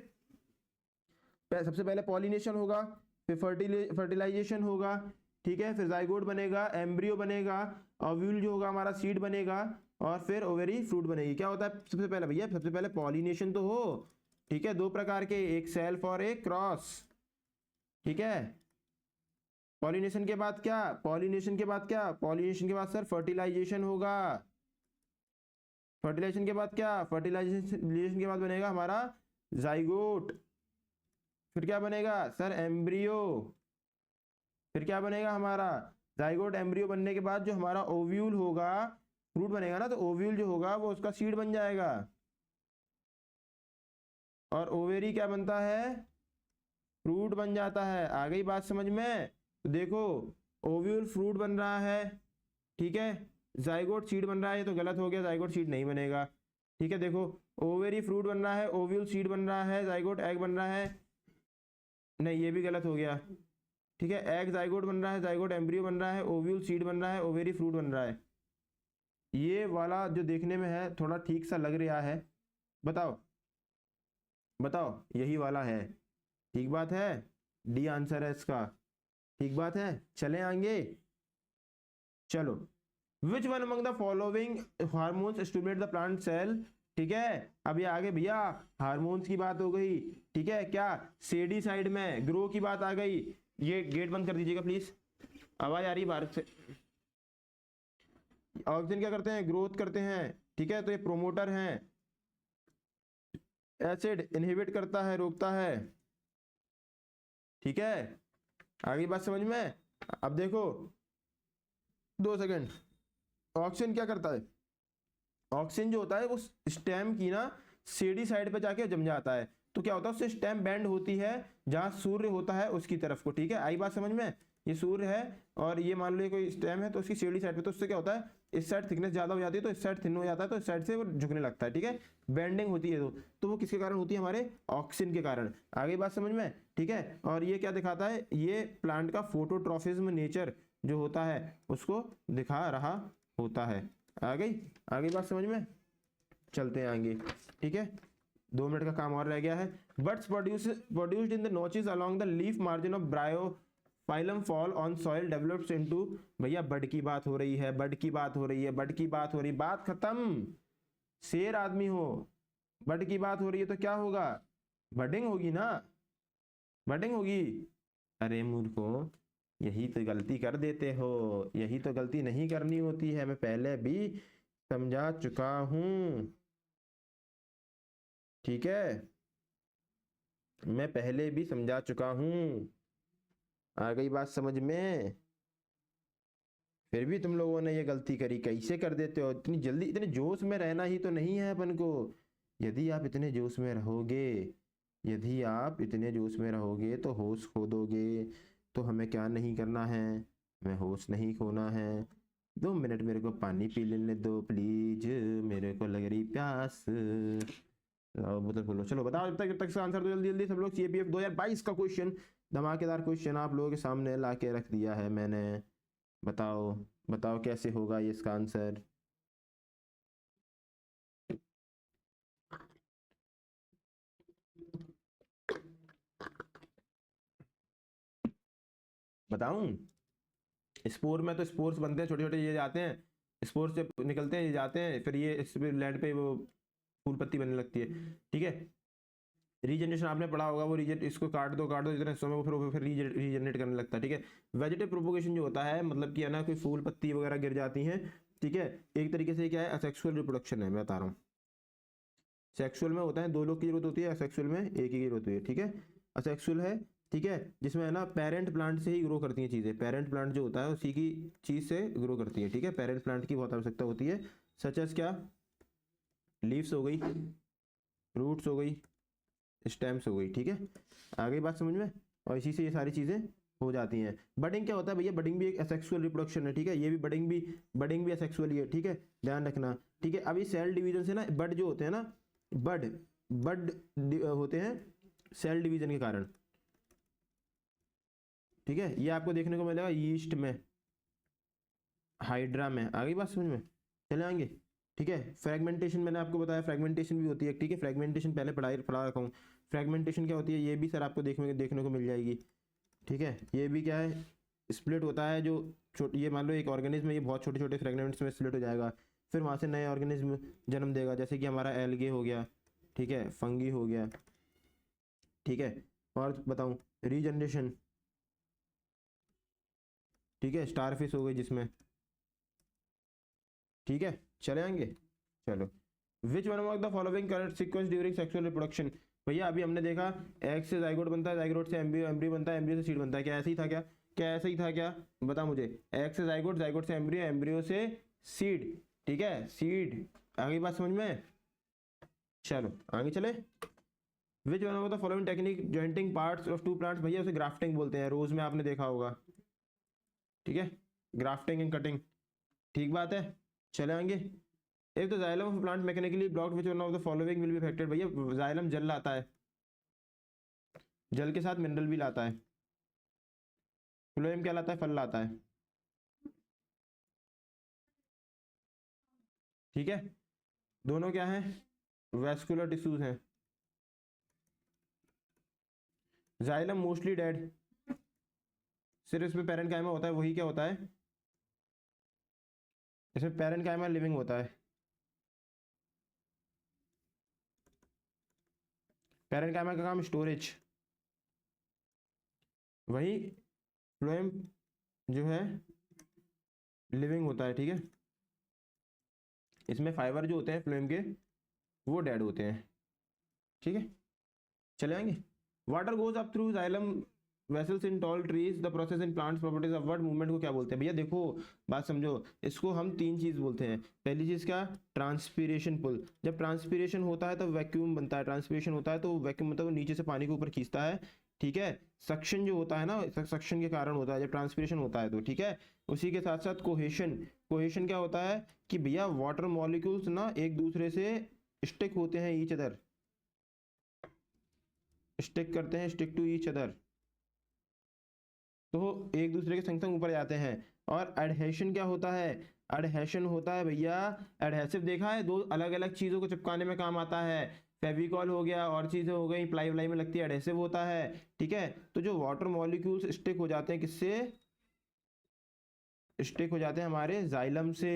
सबसे पहले पॉलिनेशन होगा, फिर फर्टिलाइजेशन होगा, ठीक है, फिर जाइगोट बनेगा, एम्ब्रियो बनेगा, ओव्यूल जो होगा हमारा सीड बनेगा, और फिर ओवेरी फ्रूट बनेगी। क्या होता है सबसे पहले भैया, सबसे पहले पॉलिनेशन तो हो, ठीक है, दो प्रकार के, एक सेल्फ और एक क्रॉस, ठीक है। पॉलिनेशन के बाद क्या, पॉलिनेशन के बाद क्या, पॉलिनेशन के बाद सर फर्टिलाइजेशन होगा, फर्टिलाइजेशन के बाद क्या, फर्टिलाइजेशन के बाद बनेगा हमारा जाइगोट, फिर क्या बनेगा सर एम्ब्रियो, फिर क्या बनेगा हमारा जाइगोट, एम्ब्रियो बनने के बाद जो हमारा ओव्यूल होगा, फ्रूट बनेगा ना, तो ओव्यूल जो होगा वो उसका सीड बन जाएगा, और ओवेरी क्या बनता है, फ्रूट बन जाता है। आ गई बात समझ में? तो देखो ओव्यूल फ्रूट बन रहा है, ठीक है, जाइगोट सीड बन रहा है, ये तो गलत हो गया, जाइगोट सीड नहीं बनेगा, ठीक है। देखो ओवेरी फ्रूट बन रहा है, ओव्यूल सीड बन रहा है, जाइगोट एग बन रहा है, नहीं ये भी गलत हो गया, ठीक है। एग जाइगोट बन रहा है, जाइगोट एम्ब्रियो बन रहा है, ओव्यूल सीड बन रहा है, ओवेरी फ्रूट बन रहा है। ये वाला जो देखने में है थोड़ा ठीक सा लग रहा है, बताओ बताओ, यही वाला है, ठीक बात है, डी आंसर है इसका, ठीक बात है। चले आगे, चलो, which one among the following hormones stimulate the plant cell, ठीक है। अब ये आगे भैया हार्मोन्स की बात हो गई, ठीक है, क्या सेडी साइड में ग्रो की बात आ गई। ये गेट बंद कर दीजिएगा प्लीज, आवाज आ रही बाहर से। ऑक्सीजन क्या करते हैं, ग्रोथ करते हैं, ठीक है, तो ये प्रोमोटर हैं, एसिड इनहिबिट करता है, रोकता है, ठीक है। आगे बात समझ में? अब देखो 2 सेकंड, ऑक्सीजन क्या करता है, ऑक्सीजन जो होता है वो स्टेम की ना सीडी साइड पे जाके जम जाता है, तो क्या होता है उससे स्टेम बेंड होती है जहां सूर्य होता है उसकी तरफ को, ठीक है। आई बात समझ में? ये सूर्य है और ये मान लो कोई स्टेम है, तो उसकी सीडी साइड पे, तो उससे क्या होता है इस साइड थिकनेस ज्यादा हो जाती है, तो इस साइड थिन हो जाता है, तो इस साइड से वो झुकने लगता है, ठीक है, बेंडिंग होती है। तो वो किसके कारण होती है, हमारे ऑक्सीजन के कारण। आगे बात समझ में? ठीक है। और ये क्या दिखाता है, ये प्लांट का फोटोट्रॉफिज्म नेचर जो होता है उसको दिखा रहा होता है। आ गई बात समझ में? चलते हैं आगे, ठीक है, 2 मिनट का काम और रह गया है। Birds produced in the notches along the leaf margin of Bryophyllum fall on soil develops into, भैया बर्ड की बात हो रही है, बर्ड की बात हो रही है, बर्ड की बात हो रही, बात खत्म। शेर आदमी हो, बर्ड की बात हो रही है तो क्या होगा, बर्डिंग होगी ना, बर्डिंग होगी। अरे मूर्खो, यही तो गलती कर देते हो, यही तो गलती नहीं करनी होती है, मैं पहले भी समझा चुका हूं, ठीक है, मैं पहले भी समझा चुका हूं। आ गई बात समझ में? फिर भी तुम लोगों ने ये गलती करी, कैसे कर देते हो इतनी जल्दी, इतने जोश में रहना ही तो नहीं है अपन को। यदि आप इतने जोश में रहोगे, यदि आप इतने जोश में रहोगे तो होश खो दोगे। तो हमें क्या नहीं करना है, हमें होश नहीं खोना है। 2 मिनट मेरे को पानी पी लेने दो प्लीज, मेरे को लग रही प्यास, बोतल खोलो। चलो बताओ जब तक इसका आंसर दो जल्दी जल्दी सब लोग। सीएपीएफ 2022 का क्वेश्चन, धमाकेदार क्वेश्चन आप लोगों के सामने ला के रख दिया है मैंने। बताओ बताओ कैसे होगा ये इसका आंसर। बताऊं? स्पोर में तो स्पोर्स बनते हैं छोटे छोटे, ये जाते हैं स्पोर्स से निकलते हैं, ये जाते हैं, फिर ये इस लैंड पे वो फूल पत्ती बनने लगती है, ठीक है। रीजनरेशन आपने पढ़ा होगा, वो इसको काट दो जितने हिस्सों में, वो फिर रीजनरेट करने लगता है, ठीक है। वेजिटेटिव प्रोपोगेशन जो होता है, मतलब कि है ना, कोई फूल पत्ती वगैरह गिर जाती हैं, ठीक है, एक तरीके से क्या है, असेक्सुअल रिप्रोडक्शन है, मैं बता रहा हूँ। सेक्सुअल में होता है 2 लोग की जरूरत होती है, असेक्सुअल में एक ही की जरूरत होती है, ठीक है। असेक्सुअल है, ठीक है, जिसमें है ना पेरेंट प्लांट से ही ग्रो करती हैं चीजें, पेरेंट प्लांट जो होता है उसी की चीज से ग्रो करती है, ठीक है। पेरेंट प्लांट की बहुत आवश्यकता होती है, सच एज क्या, लीव्स हो गई, रूट्स हो गई, स्टेम्स हो गई, ठीक है। आ गई बात समझ में? और इसी से ये सारी चीजें हो जाती हैं। बडिंग क्या होता है भैया, बडिंग भी एक असेक्सुअल रिप्रोडक्शन है, ठीक है, ये भी बडिंग भी असेक्सुअल ही है, ठीक है, ध्यान रखना, ठीक है। अभी सेल डिवीजन से ना बड जो होते हैं ना, बड बड होते हैं सेल डिवीजन के कारण, ठीक है। ये आपको देखने को मिलेगा यीस्ट में, हाइड्रा में। आ गई बात समझ में? चले आएंगे, ठीक है। फ्रेगमेंटेशन मैंने आपको बताया, फ्रेगमेंटेशन भी होती है, ठीक है, फ्रेगमेंटेशन पहले पढ़ा रखा हूँ। फ्रेगमेंटेशन क्या होती है ये भी सर आपको देखने को मिल जाएगी, ठीक है। ये भी क्या है, स्प्लिट होता है, जो ये मान लो एक ऑर्गेनिज्म है, ये बहुत छोटे छोटे फ्रेगमेंट्स में स्प्लिट हो जाएगा, फिर वहाँ से नए ऑर्गेनिज्म जन्म देगा, जैसे कि हमारा एल्गे हो गया, ठीक है, फंगी हो गया, ठीक है, और बताऊँ रीजनरेशन, ठीक है, स्टारफिश हो गई जिसमें, ठीक है, चले आएंगे। चलो, which one of the following correct sequence during sexual reproduction. भैया अभी हमने देखा एग से जाइगोट बनता है, जाइगोट से एम्ब्रियो, एम्ब्रियो बनता है, एम्ब्रियो से सीड बनता है, क्या ऐसे ही था क्या? क्या ऐसे ही था क्या? बता मुझे। एग से जाइगोट, जाइगोट से एम्ब्रियो, एम्ब्रियो से सीड, ठीक है, सीड। आगे बात समझ में? चलो आगे चले। Which one of the following technique jointing parts of two plants, भैया उसे ग्राफ्टिंग बोलते हैं, रोज में आपने देखा होगा, ठीक है, ग्राफ्टिंग एंड कटिंग, ठीक बात है। चले आएंगे। एक तो xylem of plant mechanically blocked which one of the following will be affected. भैया जाइलम जल लाता है, जल के साथ मिनरल भी लाता है। फ्लोएम क्या लाता है? फल लाता है, ठीक है। दोनों क्या है? वैस्कुलर टिश्यूज हैं। जाइलम मोस्टली डेड, सिर्फ इसमें पैरेन्काइमा होता है, वही क्या होता है? इसमें पैरेन्काइमा लिविंग होता है। पैरेन्काइमा का काम स्टोरेज, वही फ्लोएम जो है लिविंग होता है, ठीक है। इसमें फाइबर जो होते हैं फ्लोएम के वो डेड होते हैं, ठीक है। चले आएंगे। Water goes up through xylem vessels in tall trees, the process in plants properties of word movement को क्या बोलते हैं? भैया देखो बात समझो, इसको हम तीन चीज बोलते हैं। पहली चीज क्या? Transpiration pull. जब ट्रांसपीरेशन होता है तो वैक्यूम बनता है, ट्रांसपीरेशन होता है तो वैक्यूम मतलब वो नीचे से पानी को ऊपर खींचता है, ठीक है। सक्शन जो होता है ना, सक्शन के कारण होता है जब ट्रांसपीरेशन होता है तो, ठीक है। उसी के साथ साथ कोहेशन, कोहेशन क्या होता है कि भैया वाटर मॉलिक्यूल्स ना एक दूसरे से स्टिक होते हैं, ईच अदर स्टिक करते हैं, स्टिक टू ईच अदर, तो एक दूसरे के संग संग ऊपर जाते हैं। और एडहेशन क्या होता है? एडहेशन होता है भैया, एडहेसिव देखा है, दो अलग अलग चीजों को चिपकाने में काम आता है। फेविकॉल हो गया और चीजें हो गई, प्लाई व्लाई में लगती है, एडहेसिव होता है, ठीक है। तो जो वाटर मॉलिक्यूल्स स्टिक हो जाते हैं, किससे स्टिक हो जाते हैं? हमारे जाइलम से,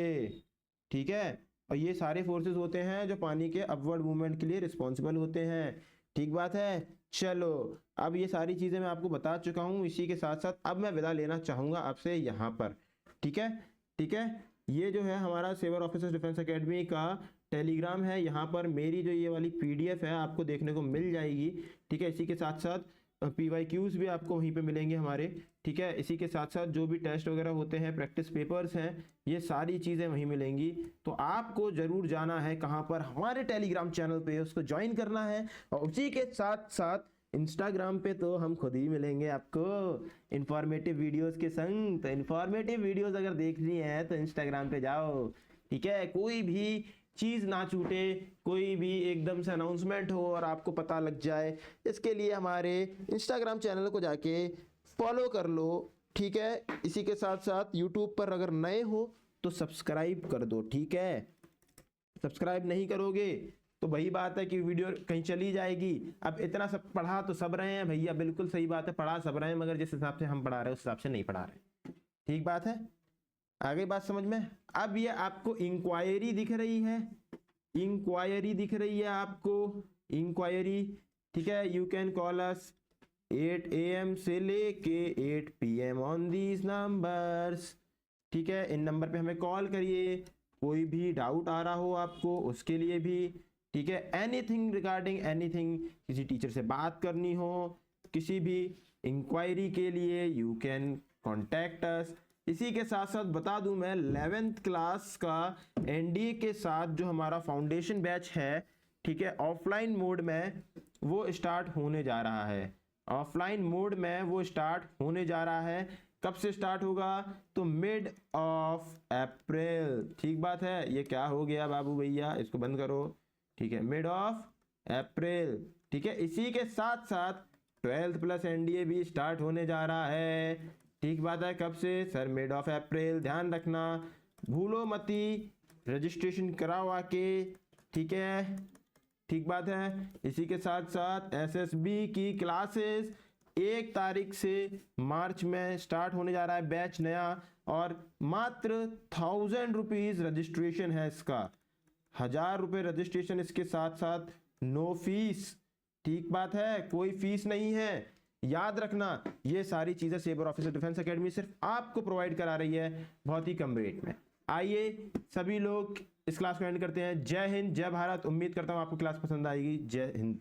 ठीक है। और ये सारे फोर्सेस होते हैं जो पानी के अपवर्ड मूवमेंट के लिए रिस्पॉन्सिबल होते हैं, ठीक बात है। चलो, अब ये सारी चीजें मैं आपको बता चुका हूं, इसी के साथ साथ अब मैं विदा लेना चाहूंगा आपसे यहाँ पर, ठीक है, ठीक है। ये जो है हमारा सेवर ऑफिसर्स डिफेंस एकेडमी का टेलीग्राम है, यहाँ पर मेरी जो ये वाली पीडीएफ है आपको देखने को मिल जाएगी, ठीक है। इसी के साथ साथ PYQs भी आपको वहीं पे मिलेंगे हमारे, ठीक है। इसी के साथ साथ जो भी टेस्ट वगैरह होते हैं, प्रैक्टिस पेपर्स हैं, ये सारी चीज़ें वहीं मिलेंगी। तो आपको ज़रूर जाना है कहाँ पर? हमारे टेलीग्राम चैनल पे, उसको ज्वाइन करना है। और उसी के साथ साथ इंस्टाग्राम पे तो हम खुद ही मिलेंगे आपको इंफॉर्मेटिव वीडियोस के संग। तो इंफॉर्मेटिव वीडियोस अगर देखनी है तो इंस्टाग्राम पे जाओ, ठीक है। कोई भी चीज़ ना छूटे, कोई भी एकदम से अनाउंसमेंट हो और आपको पता लग जाए, इसके लिए हमारे इंस्टाग्राम चैनल को जाके फॉलो कर लो, ठीक है। इसी के साथ साथ यूट्यूब पर अगर नए हो तो सब्सक्राइब कर दो, ठीक है। सब्सक्राइब नहीं करोगे तो वही बात है कि वीडियो कहीं चली जाएगी। अब इतना सब पढ़ा तो सब रहे हैं भैया, बिल्कुल सही बात है, पढ़ा सब रहे हैं, मगर जिस हिसाब से हम पढ़ा रहे हैं उस हिसाब से नहीं पढ़ा रहे, ठीक बात है। आगे बात समझ में? अब ये आपको इंक्वायरी दिख रही है, इंक्वायरी दिख रही है आपको, इंक्वायरी, ठीक है। You can call us 8 AM से लेके 8 PM ऑन दीज नंबर्स, ठीक है। इन नंबर पे हमें कॉल करिए, कोई भी डाउट आ रहा हो आपको उसके लिए भी, ठीक है। एनीथिंग रिगार्डिंग एनीथिंग, किसी टीचर से बात करनी हो, किसी भी इंक्वायरी के लिए यू कैन कॉन्टैक्ट अस। इसी के साथ साथ बता दूं मैं 11th क्लास का NDA के साथ जो हमारा फाउंडेशन बैच है, ठीक है, ऑफलाइन मोड में वो स्टार्ट होने जा रहा है। ऑफलाइन मोड में वो स्टार्ट होने जा रहा है। कब से स्टार्ट होगा? तो मिड ऑफ अप्रैल, ठीक बात है। ये क्या हो गया बाबू भैया, इसको बंद करो, ठीक है, मिड ऑफ अप्रैल, ठीक है। इसी के साथ साथ 12th प्लस NDA भी स्टार्ट होने जा रहा है, ठीक बात है। कब से? सर मिड ऑफ अप्रैल, ध्यान रखना, भूलो मती, रजिस्ट्रेशन कराओ आके, ठीक है, ठीक बात है। इसी के साथ साथ SSB की क्लासेस 1 तारीख से मार्च में स्टार्ट होने जा रहा है बैच नया, और मात्र 1000 रुपीज रजिस्ट्रेशन है इसका। 1000 रुपये रजिस्ट्रेशन, इसके साथ साथ नो फीस। ठीक बात है, कोई फीस नहीं है। याद रखना, ये सारी चीजें सेबर ऑफिसर डिफेंस एकेडमी सिर्फ आपको प्रोवाइड करा रही है बहुत ही कम रेट में। आइए सभी लोग इस क्लास को एंड करते हैं। जय हिंद, जय भारत। उम्मीद करता हूं आपको क्लास पसंद आएगी। जय हिंद।